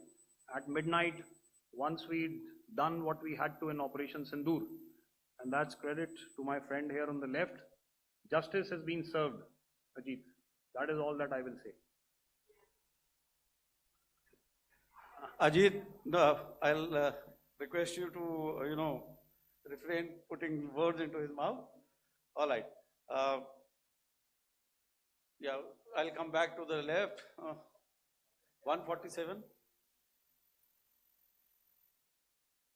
at midnight once we'd done what we had to in Operation Synindhur. And that's credit to my friend here on the left. Justice has been served, Ajit. That is all that I will say. Ajit, no, I'll request you to, refrain putting words into his mouth. All right. Yeah, I'll come back to the left. 147.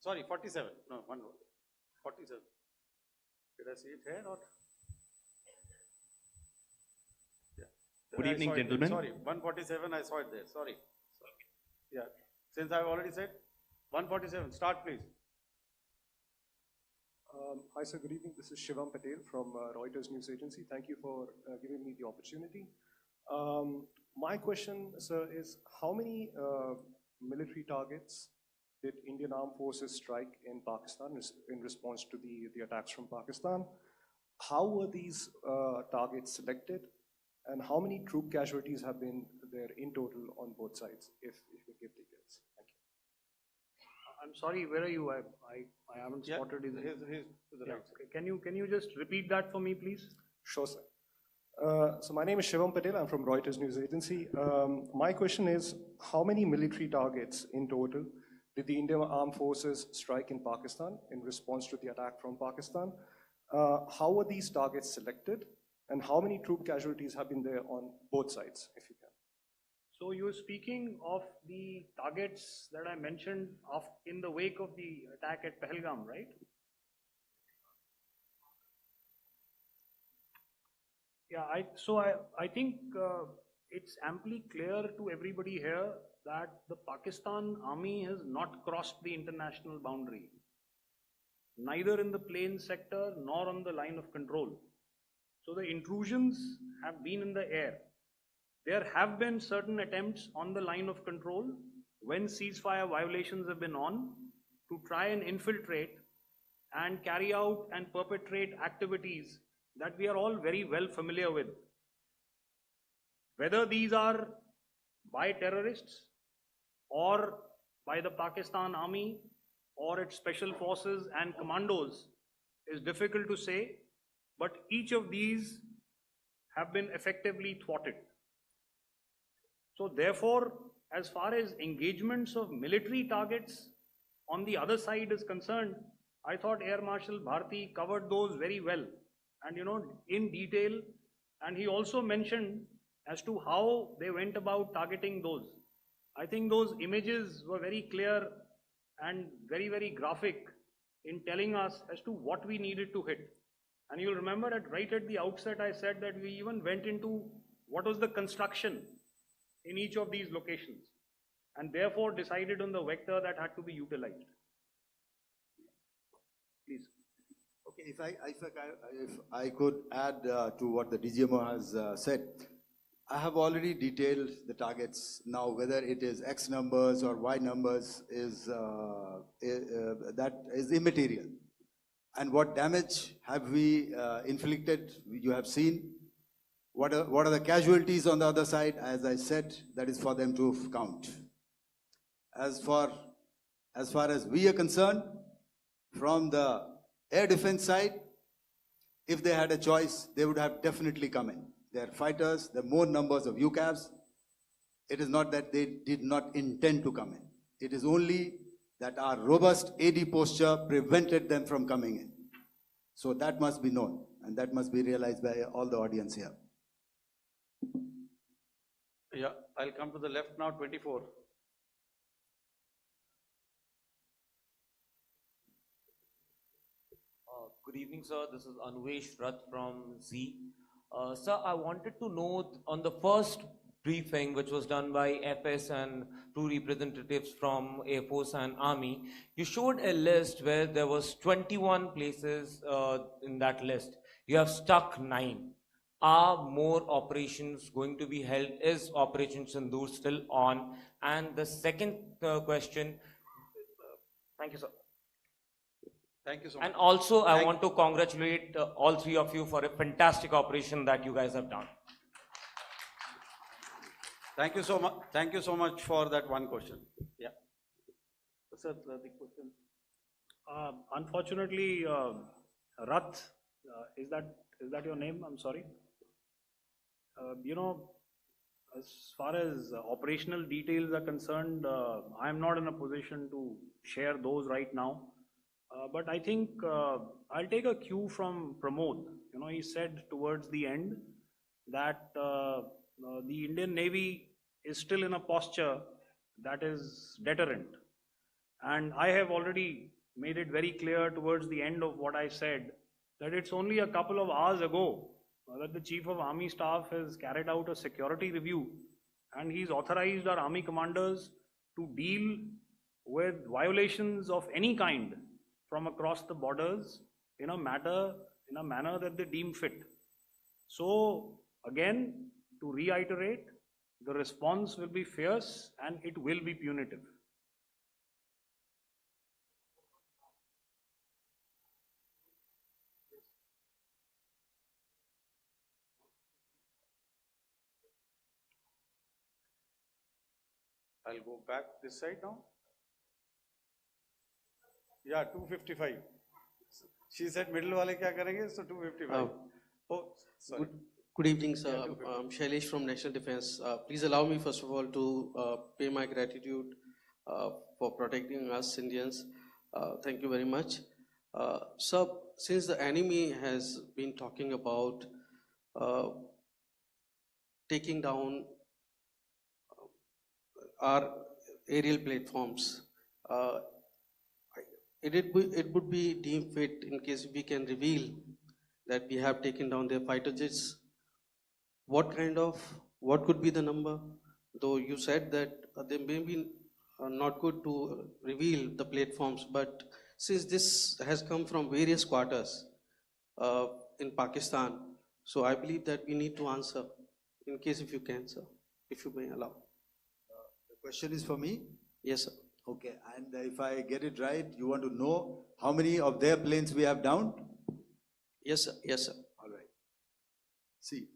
Sorry, 47. No, 47. Did I see it here or? Yeah. Good I evening, saw it there. gentlemen. Sorry, 147, I saw it there. Sorry. Yeah, since I've already said 147, start please. Hi, sir. Good evening. This is Shivam Patel from Reuters News Agency. Thank you for giving me the opportunity. My question, sir, is how many military targets did Indian Armed Forces strike in Pakistan in response to the attacks from Pakistan? How were these targets selected? And how many troop casualties have been there in total on both sides, if you could give details? Thank you. I'm sorry, where are you? I haven't spotted his. He's to the right. Okay. Can you just repeat that for me, please? Sure, sir. So my name is Shivam Patel. I'm from Reuters News Agency. My question is, how many military targets in total did the Indian Armed Forces strike in Pakistan in response to the attack from Pakistan? How were these targets selected? And how many troop casualties have been there on both sides, if you can? So you're speaking of the targets that I mentioned in the wake of the attack at Pahalgam, right? Yeah, I think it's amply clear to everybody here that the Pakistan Army has not crossed the international boundary, neither in the plain sector nor on the line of control. So the intrusions have been in the air. There have been certain attempts on the line of control when ceasefire violations have been on to try and infiltrate and carry out and perpetrate activities that we are all very well familiar with. Whether these are by terrorists or by the Pakistan Army or its special forces and commandos is difficult to say, but each of these have been effectively thwarted. So therefore, as far as engagements of military targets on the other side is concerned, I thought Air Marshal Bharti covered those very well and in detail, and he also mentioned as to how they went about targeting those. I think those images were very clear and very, very graphic in telling us as to what we needed to hit. And you'll remember that right at the outset, I said that we even went into what was the construction in each of these locations, and therefore decided on the vector that had to be utilized. Please. Okay, if I could add to what the DGMO has said, I have already detailed the targets. Now, whether it is X numbers or Y numbers is that is immaterial. And what damage have we inflicted? You have seen. What are the casualties on the other side? As I said, that is for them to count. As far as we are concerned, from the air defense side, if they had a choice, they would have definitely come in. They are fighters, there are more numbers of UCAVs. It is not that they did not intend to come in. It is only that our robust AD posture prevented them from coming in. So that must be known, and that must be realized by all the audience here. Yeah, I'll come to the left now, 24. Good evening, sir. This is Anvesh Rath from Z. Sir, I wanted to know on the first briefing, which was done by FS and two representatives from Air Force and Army, you showed a list where there was 21 places in that list. You have stuck 9. Are more operations going to be held? Is Operation Sindoor still on? And the second question, thank you, sir. Thank you so much. And also, I want to congratulate all three of you for a fantastic operation that you guys have done. Thank you so much. Thank you so much for that one question. Yeah. Sir, the question. Unfortunately, Rath, is that your name? I'm sorry. You know, as far as operational details are concerned, I am not in a position to share those right now. But I think I'll take a cue from Pramod. You know, he said towards the end that the Indian Navy is still in a posture that is deterrent. And I have already made it very clear towards the end of what I said that it's only a couple of hours ago that the Chief of Army Staff has carried out a security review, and he's authorized our Army commanders to deal with violations of any kind from across the borders in a manner that they deem fit. So again, to reiterate, the response will be fierce and it will be punitive. I'll go back this side now. Yeah, 255. She said middle wale kya karenge, so 255. Oh, sorry. Good evening, sir. I'm Shailesh from National Defense. Please allow me, first of all, to pay my gratitude for protecting us Indians. Thank you very much. Sir, since the enemy has been talking about taking down our aerial platforms, it would be deemed fit in case we can reveal that we have taken down their fighter jets. What could be the number? Though you said that they may be not good to reveal the platforms, but since this has come from various quarters in Pakistan, so I believe that we need to answer, in case if you can, sir, if you may allow. The question is for me? Yes, sir. Okay, and if I get it right, you want to know how many of their planes we have downed? Yes, sir. Yes, sir. All right. See,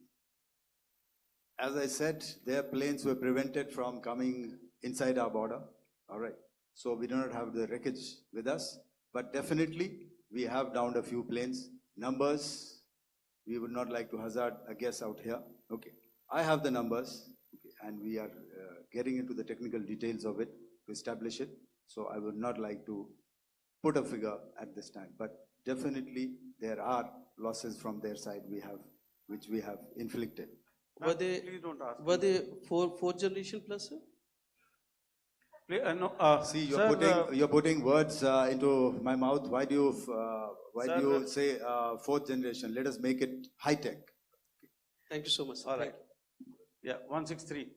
as I said, their planes were prevented from coming inside our border. All right. So we do not have the wreckage with us, but definitely we have downed a few planes. Numbers, we would not like to hazard a guess out here. Okay. I have the numbers, okay, and we are getting into the technical details of it to establish it. So I would not like to put a figure at this time, but definitely there are losses from their side which we have inflicted. Were they fourth generation plus, sir? See, sir, you're putting words into my mouth. Why do Sir, you say fourth generation? Let us make it high tech. Thank you so much. Sir. all Thank right. Yeah, 163.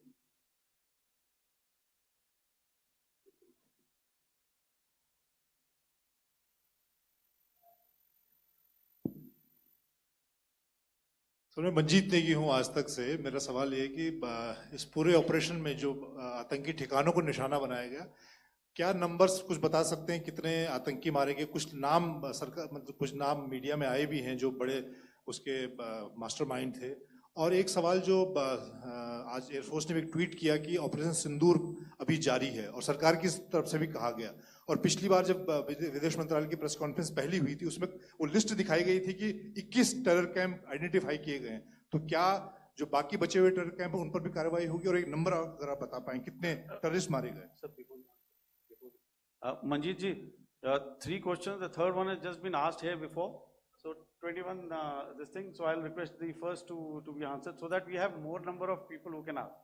तो मैं मंजीत नेगी हूँ आज तक से। मेरा सवाल ये है कि इस पूरे ऑपरेशन में जो आतंकी ठिकानों को निशाना बनाया गया, क्या नंबर्स कुछ बता सकते हैं कितने आतंकी मारे गए? कुछ नाम सरकार मतलब कुछ नाम मीडिया में आए भी हैं जो बड़े उसके मास्टरमाइंड थे। और एक सवाल जो आज एयरफोर्स ने भी एक ट्वीट किया कि ऑपरेशन सिंदूर अभी जारी है और सरकार की तरफ से भी कहा गया। और पिछली बार जब विदेश मंत्रालय की प्रेस कॉन्फ्रेंस पहली हुई थी उसमें वो लिस्ट दिखाई गई थी कि 21 टेरर कैंप आइडेंटिफाई किए गए हैं। तो क्या जो बाकी बचे हुए टेरर कैंप हैं उन पर भी कार्रवाई होगी? और एक नंबर अगर आप बता पाएं कितने टेररिस्ट मारे गए? Manjeet ji, 3 questions. The third one has just been asked here before. So 21 this thing. So I'll request the first to be answered so that we have more number of people who can ask.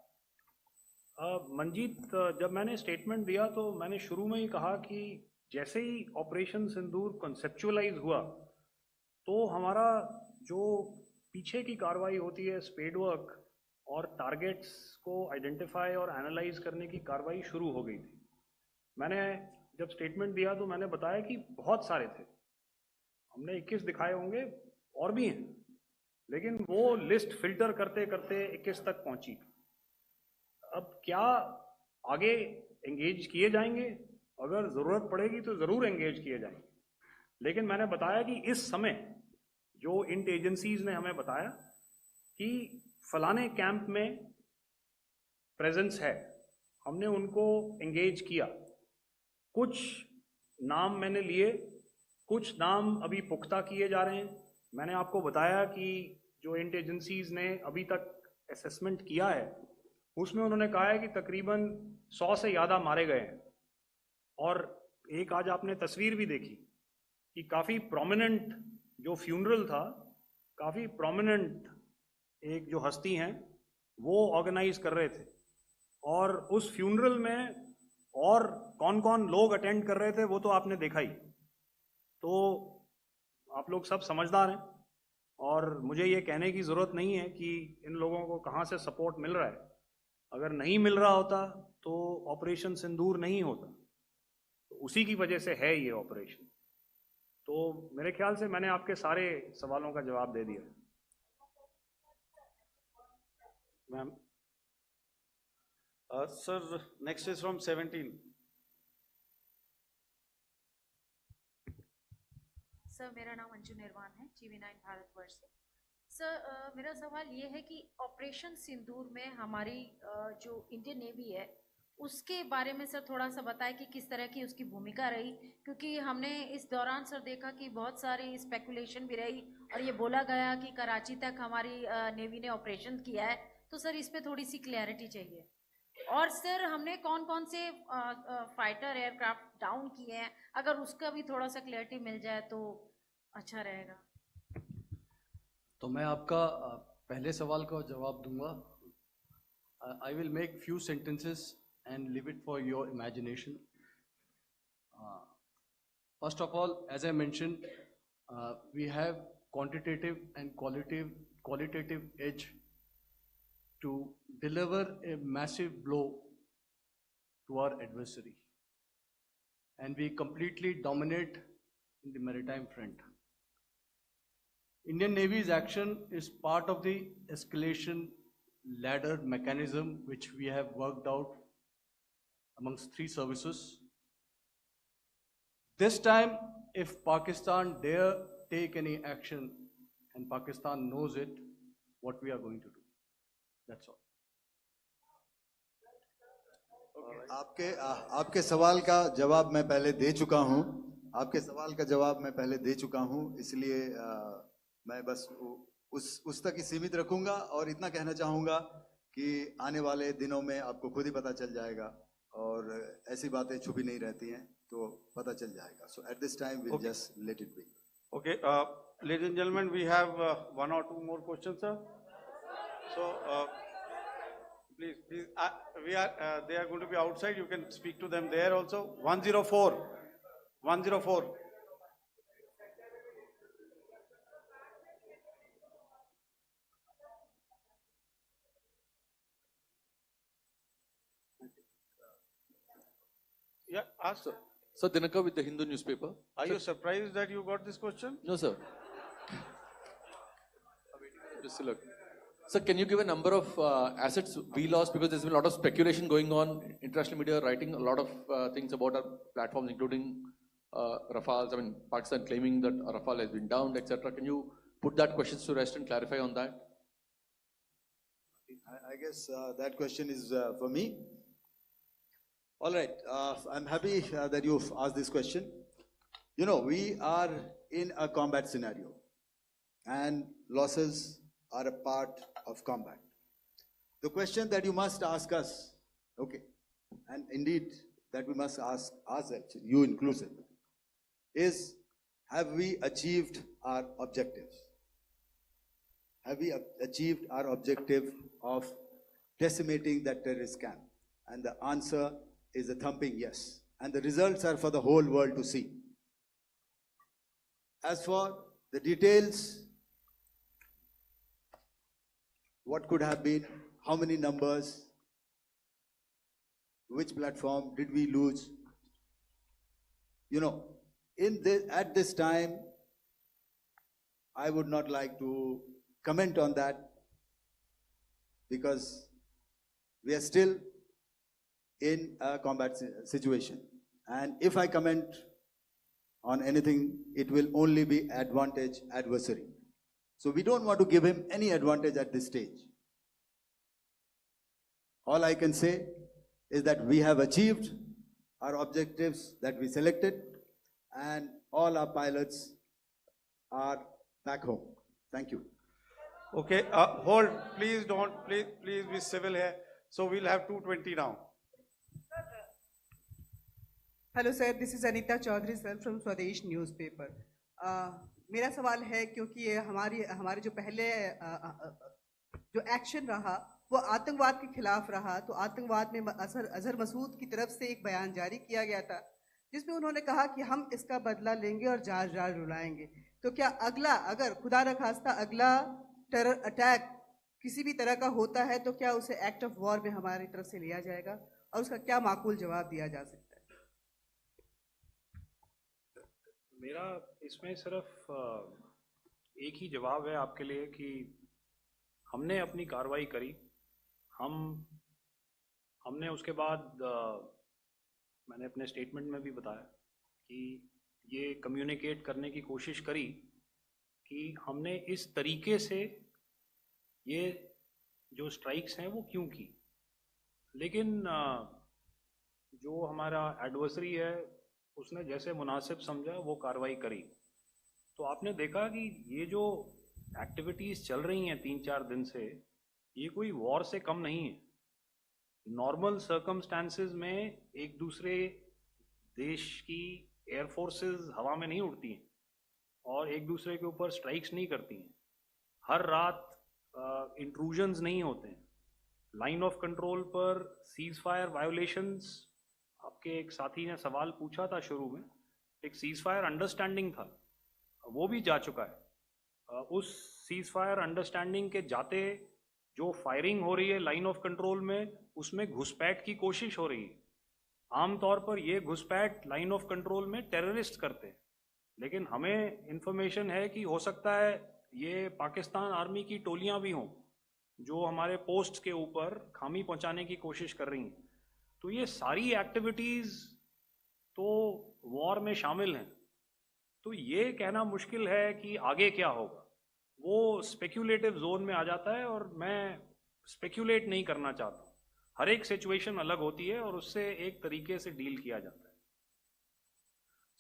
Manjeet, जब मैंने statement दिया तो मैंने शुरू में ही कहा कि जैसे ही ऑपरेशन सिंदूर कॉन्सेप्चुअलाइज हुआ तो हमारा जो पीछे की कार्रवाई होती है स्पेड वर्क और टारगेट्स को आइडेंटिफाई और एनालाइज करने की कार्रवाई शुरू हो गई थी। मैंने जब स्टेटमेंट दिया तो मैंने बताया कि बहुत सारे थे, हमने 21 दिखाए होंगे और भी हैं, लेकिन वो लिस्ट फिल्टर करते करते 21 तक पहुंची। अब क्या आगे एंगेज किए जाएंगे? अगर ज़रूरत पड़ेगी तो ज़रूर एंगेज किए जाएंगे, लेकिन मैंने बताया कि इस समय जो इंट एजेंसीज ने हमें बताया कि फलाने कैंप में प्रेजेंस है, हमने उनको एंगेज किया। कुछ नाम मैंने लिए, कुछ नाम अभी पुख्ता किए जा रहे हैं। मैंने आपको बताया कि जो इंट एजेंसीज ने अभी तक असेसमेंट किया है उसमें उन्होंने कहा है कि तकरीबन 100 से ज़्यादा मारे गए हैं। और एक आज आपने तस्वीर भी देखी कि काफ़ी प्रोमिनेंट जो फ्यूनरल था, काफ़ी प्रोमिनेंट एक जो हस्ती हैं वो ऑर्गेनाइज कर रहे थे, और उस फ्यूनरल में और कौन कौन लोग अटेंड कर रहे थे वो तो आपने देखा ही। तो आप लोग सब समझदार हैं और मुझे ये कहने की ज़रूरत नहीं है कि इन लोगों को कहाँ से सपोर्ट मिल रहा है। अगर नहीं मिल रहा होता तो ऑपरेशन सिंदूर नहीं होता, तो उसी की वजह से है ये ऑपरेशन। तो मेरे ख्याल से मैंने आपके सारे सवालों का जवाब दे दिया। Ma'am. Sir, next is from 17. Sir, मेरा नाम अंजू निर्वाण है, GV9 भारतवर्ष से। सर, मेरा सवाल ये है कि ऑपरेशन सिंदूर में हमारी जो इंडियन नेवी है उसके बारे में सर थोड़ा सा बताएं कि किस तरह की उसकी भूमिका रही, क्योंकि हमने इस दौरान सर देखा कि बहुत सारी स्पेकुलेशन भी रही और ये बोला गया कि कराची तक हमारी नेवी ने ऑपरेशन किया है। तो सर इस पे थोड़ी सी क्लैरिटी चाहिए। और सर हमने कौन कौन से फाइटर एयरक्राफ्ट डाउन किए हैं, अगर उसका भी थोड़ा सा क्लैरिटी मिल जाए तो अच्छा रहेगा। तो मैं आपका पहले सवाल का जवाब दूंगा। I will make few sentences and leave it for your imagination. First of all, as I mentioned, we have quantitative and qualitative edge to deliver a massive blow to our adversary, and we completely dominate in the maritime front. Indian Navy's action is part of the escalation ladder mechanism which we have worked out amongst 3 services. This time, if Pakistan dare take any action, and Pakistan knows it, what we are going to do. That's all. आपके सवाल का जवाब मैं पहले दे चुका हूं। आपके सवाल का जवाब मैं पहले दे चुका हूं, इसलिए मैं बस उस तक ही सीमित रखूंगा और इतना कहना चाहूंगा कि आने वाले दिनों में आपको खुद ही पता चल जाएगा और ऐसी बातें छुपी नहीं रहती हैं, तो पता चल जाएगा। So at this time we'll just let it be. Okay, ladies and gentlemen, we have 1 or 2 more questions, sir. So please, they are going to be outside. You can speak to them there also. 104, 104. Yeah, ask. Sir, Dinakar with the Hindu newspaper. Are you surprised that you got this question? No, sir. Just look. Sir, can you give a number of assets we lost, because there's been a lot of speculation going on, international media writing a lot of things about our platforms, including Rafales. I mean, Pakistan claiming that Rafale has been downed, etc. Can you put that question to rest and clarify on that? I guess that question is for me. All right, I'm happy that you've asked this question. You know, we are in a combat scenario, and losses are a part of combat. The question that you must ask us, okay, and indeed that we must ask ourselves, you inclusive, is have we achieved our objectives? Have we achieved our objective of decimating that terrorist camp? And the answer is a thumping yes. And the results are for the whole world to see. As for the details, what could have been, how many numbers, which platform did we lose? You know, at this time, I would not like to comment on that, because we are still in a combat situation. And if I comment on anything, it will only be advantage adversary. So we don't want to give him any advantage at this stage. All I can say is that we have achieved our objectives that we selected, and all our pilots are back home. Thank you. Okay, hold, please don't, please be civil here. So we'll have 220 now. Hello sir, this is Anita Chaudhary sir from Swadesh newspaper. मेरा सवाल है, क्योंकि ये हमारे जो पहले जो action रहा वो आतंकवाद के खिलाफ रहा, तो आतंकवाद में अजहर मसूद की तरफ से एक बयान जारी किया गया था जिसमें उन्होंने कहा कि हम इसका बदला लेंगे और जाल रुलाएंगे। तो क्या अगला, अगर खुदा न खास्ता अगला टेरर अटैक किसी भी तरह का होता है, तो क्या उसे एक्ट ऑफ वॉर में हमारी तरफ से लिया जाएगा और उसका क्या माकूल जवाब दिया जा सकता है? मेरा इसमें सिर्फ एक ही जवाब है आपके लिए कि हमने अपनी कार्रवाई करी। हमने उसके बाद मैंने अपने स्टेटमेंट में भी बताया कि ये कम्युनिकेट करने की कोशिश करी कि हमने इस तरीके से ये जो स्ट्राइक्स हैं वो क्यों की। लेकिन जो हमारा एडवर्सरी है उसने जैसे मुनासिब समझा वो कार्रवाई करी। तो आपने देखा कि ये जो एक्टिविटीज़ चल रही हैं 3-4 दिन से, ये कोई वॉर से कम नहीं है। नॉर्मल सर्कमस्टांसेस में एक दूसरे देश की एयरफोर्सेस हवा में नहीं उड़ती हैं और एक दूसरे के ऊपर स्ट्राइक्स नहीं करती हैं। हर रात इंट्रूजन्स नहीं होते हैं। लाइन ऑफ कंट्रोल पर सीज फायर वायोलेशंस, आपके एक साथी ने सवाल पूछा था शुरू में, एक सीज फायर अंडरस्टैंडिंग था, वो भी जा चुका है। उस सीज फायर अंडरस्टैंडिंग के जाते जो फायरिंग हो रही है लाइन ऑफ कंट्रोल में, उसमें घुसपैठ की कोशिश हो रही है। आमतौर पर ये घुसपैठ लाइन ऑफ कंट्रोल में टेररिस्ट करते हैं, लेकिन हमें इंफॉर्मेशन है कि हो सकता है ये पाकिस्तान आर्मी की टोलियां भी हों जो हमारे पोस्ट के ऊपर खामी पहुंचाने की कोशिश कर रही हैं। तो ये सारी एक्टिविटीज़ तो वॉर में शामिल हैं। तो ये कहना मुश्किल है कि आगे क्या होगा, वो स्पेक्यूलेटिव जोन में आ जाता है और मैं स्पेक्यूलेट नहीं करना चाहता। हर एक सिचुएशन अलग होती है और उससे एक तरीके से डील किया जाता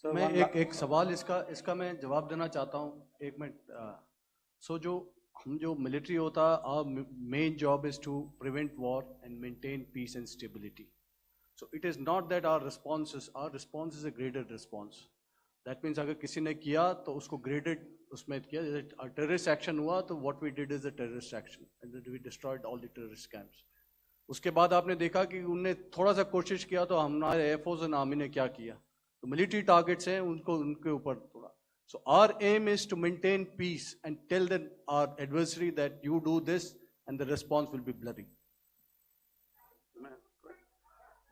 है। मैं एक सवाल इसका मैं जवाब देना चाहता हूँ, एक मिनट। जो मिलिट्री होता है, our main job is to prevent war and maintain peace and stability. So it is not that our response is a graded response. That means अगर किसी ने किया तो उसको graded उसमें किया, जैसे terrorist action हुआ तो what we did is a terrorist action and then we destroyed all the terrorist camps. उसके बाद आपने देखा कि उनने थोड़ा सा कोशिश किया तो हमारे एयरफोर्स एंड आर्मी ने क्या किया, तो मिलिट्री टारगेट्स हैं उनको उनके ऊपर थोड़ा. So our aim is to maintain peace and tell our adversary that you do this and the response will be bloody.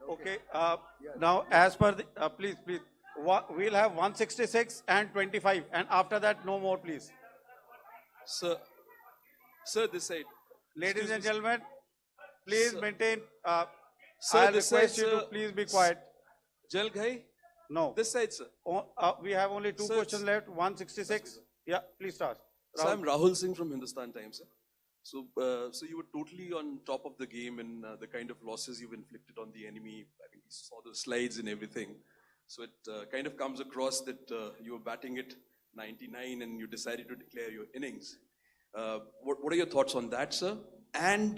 Okay, now as per the, please, we'll have 166 and 25, and after that, no more, please. Sir, this side. Ladies and gentlemen, please maintain, Sir, I this request side, you to sir. please be quiet. Jal Ghai? No. This side, sir. We have only two Sir, questions left, 166. Yeah, please start. So I'm Rahul Singh from Hindustan Times, sir. So you were totally on top of the game in the kind of losses you've inflicted on the enemy. I think we saw the slides and everything. So it kind of comes across that you were batting it 99 and you decided to declare your innings. What are your thoughts on that, sir? And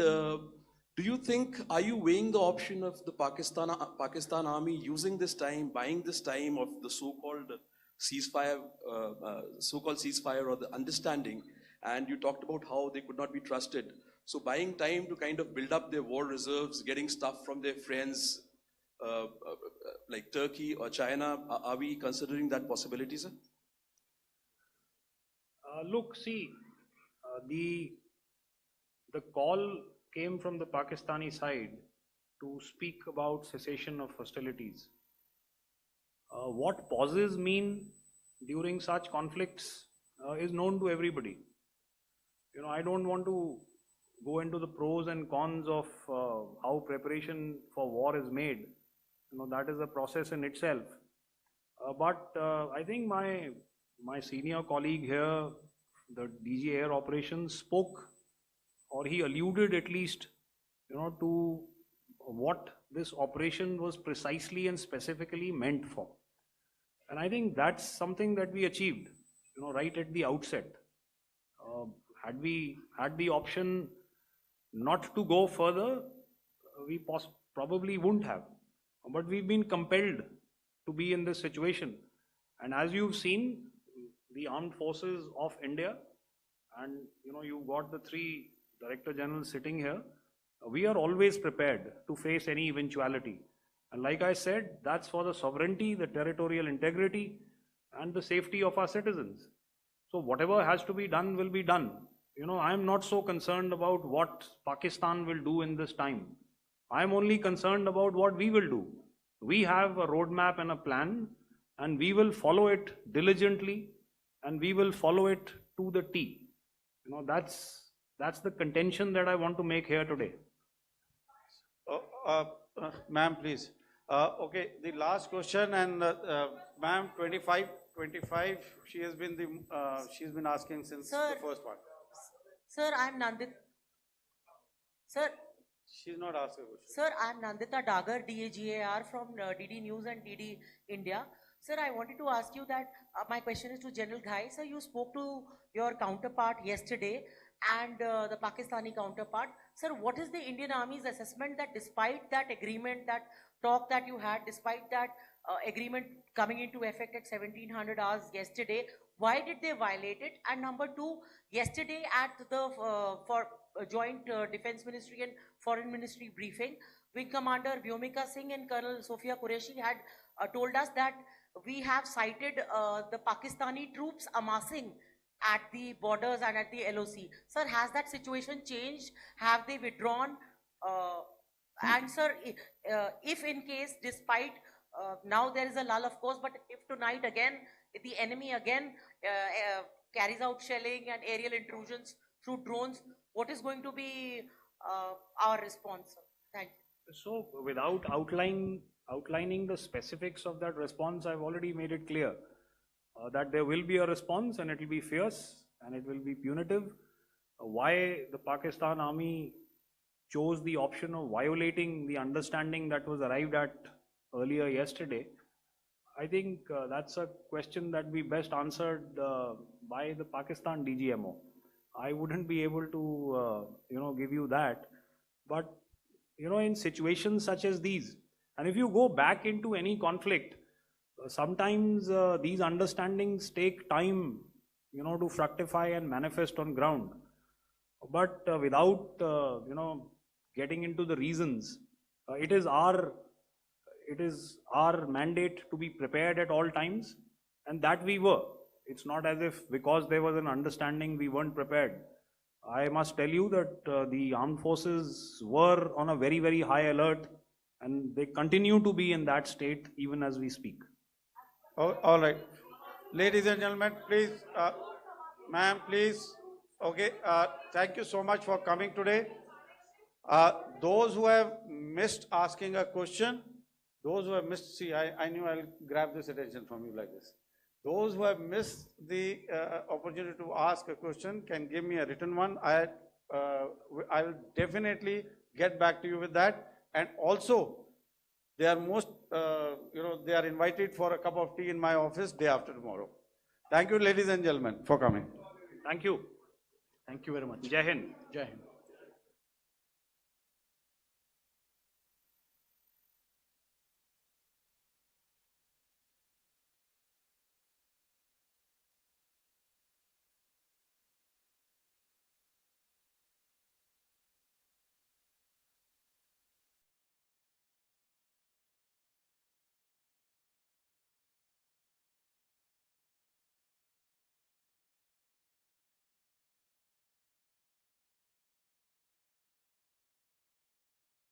do you think, are you weighing the option of the Pakistan army using this time, buying this time of the so-called ceasefire or the understanding? And you talked about how they could not be trusted. So buying time to kind of build up their war reserves, getting stuff from their friends like Turkey or China, are we considering that possibility, sir? Look, see, the call came from the Pakistani side to speak about cessation of hostilities. What pauses mean during such conflicts is known to everybody. You know, I don't want to go into the pros and cons of how preparation for war is made. You know, that is a process in itself. But I think my senior colleague here, the DG Air Operations, spoke, or he alluded at least, you know, to what this operation was precisely and specifically meant for. And I think that's something that we achieved, you know, right at the outset. Had we had the option not to go further, we probably wouldn't have. But we've been compelled to be in this situation. And as you've seen, the armed forces of India, and you know, you've got the three Director Generals sitting here, we are always prepared to face any eventuality. And like I said, that's for the sovereignty, the territorial integrity, and the safety of our citizens. So whatever has to be done will be done. You know, I'm not so concerned about what Pakistan will do in this time. I'm only concerned about what we will do. We have a roadmap and a plan, and we will follow it diligently, and we will follow it to the T. You know, that's the contention that I want to make here today. Ma'am, please. Okay, the last question, and ma'am, 25, she's been asking since the first one. Sir, I'm Nandita. Sir. She's not asking a question. Sir, I'm Nandita Dagar, DAGAR from DD News and DD India. Sir, I wanted to ask you that my question is to General Ghai. Sir, you spoke to your counterpart yesterday and the Pakistani counterpart. Sir, what is the Indian Army's assessment that despite that agreement, that talk that you had, despite that agreement coming into effect at 1700 hours yesterday, why did they violate it? And number two, yesterday at the Joint Defense Ministry and Foreign Ministry briefing, Wing Commander Vyomika Singh and Colonel Sophia Qureshi had told us that we have cited the Pakistani troops amassing at the borders and at the LOC. Sir, has that situation changed? Have they withdrawn? And sir, if in case, despite now there is a lull, of course, but if tonight again, if the enemy again carries out shelling and aerial intrusions through drones, what is going to be our response, sir? Thank you. So without outlining the specifics of that response, I've already made it clear that there will be a response, and it will be fierce and it will be punitive. Why the Pakistan army chose the option of violating the understanding that was arrived at earlier yesterday, I think that's a question that we best answered by the Pakistan DGMO. I wouldn't be able to, give you that. But, in situations such as these, and if you go back into any conflict, sometimes these understandings take time, to fructify and manifest on ground. But without, getting into the reasons. It is our mandate to be prepared at all times, and that we were. It's not as if because there was an understanding we weren't prepared. I must tell you that the armed forces were on a very, very high alert, and they continue to be in that state even as we speak. All right. Ladies and gentlemen, please, ma'am, please. Okay, thank you so much for coming today. Those who have missed asking a question, those who have missed, see, I knew I'll grab this attention from you like this. Those who have missed the opportunity to ask a question can give me a written one. I will definitely get back to you with that. And also, they are they are invited for a cup of tea in my office day after tomorrow. Thank you, ladies and gentlemen, for coming. Thank you. Thank you very much. Jai Hind. Jai Hind.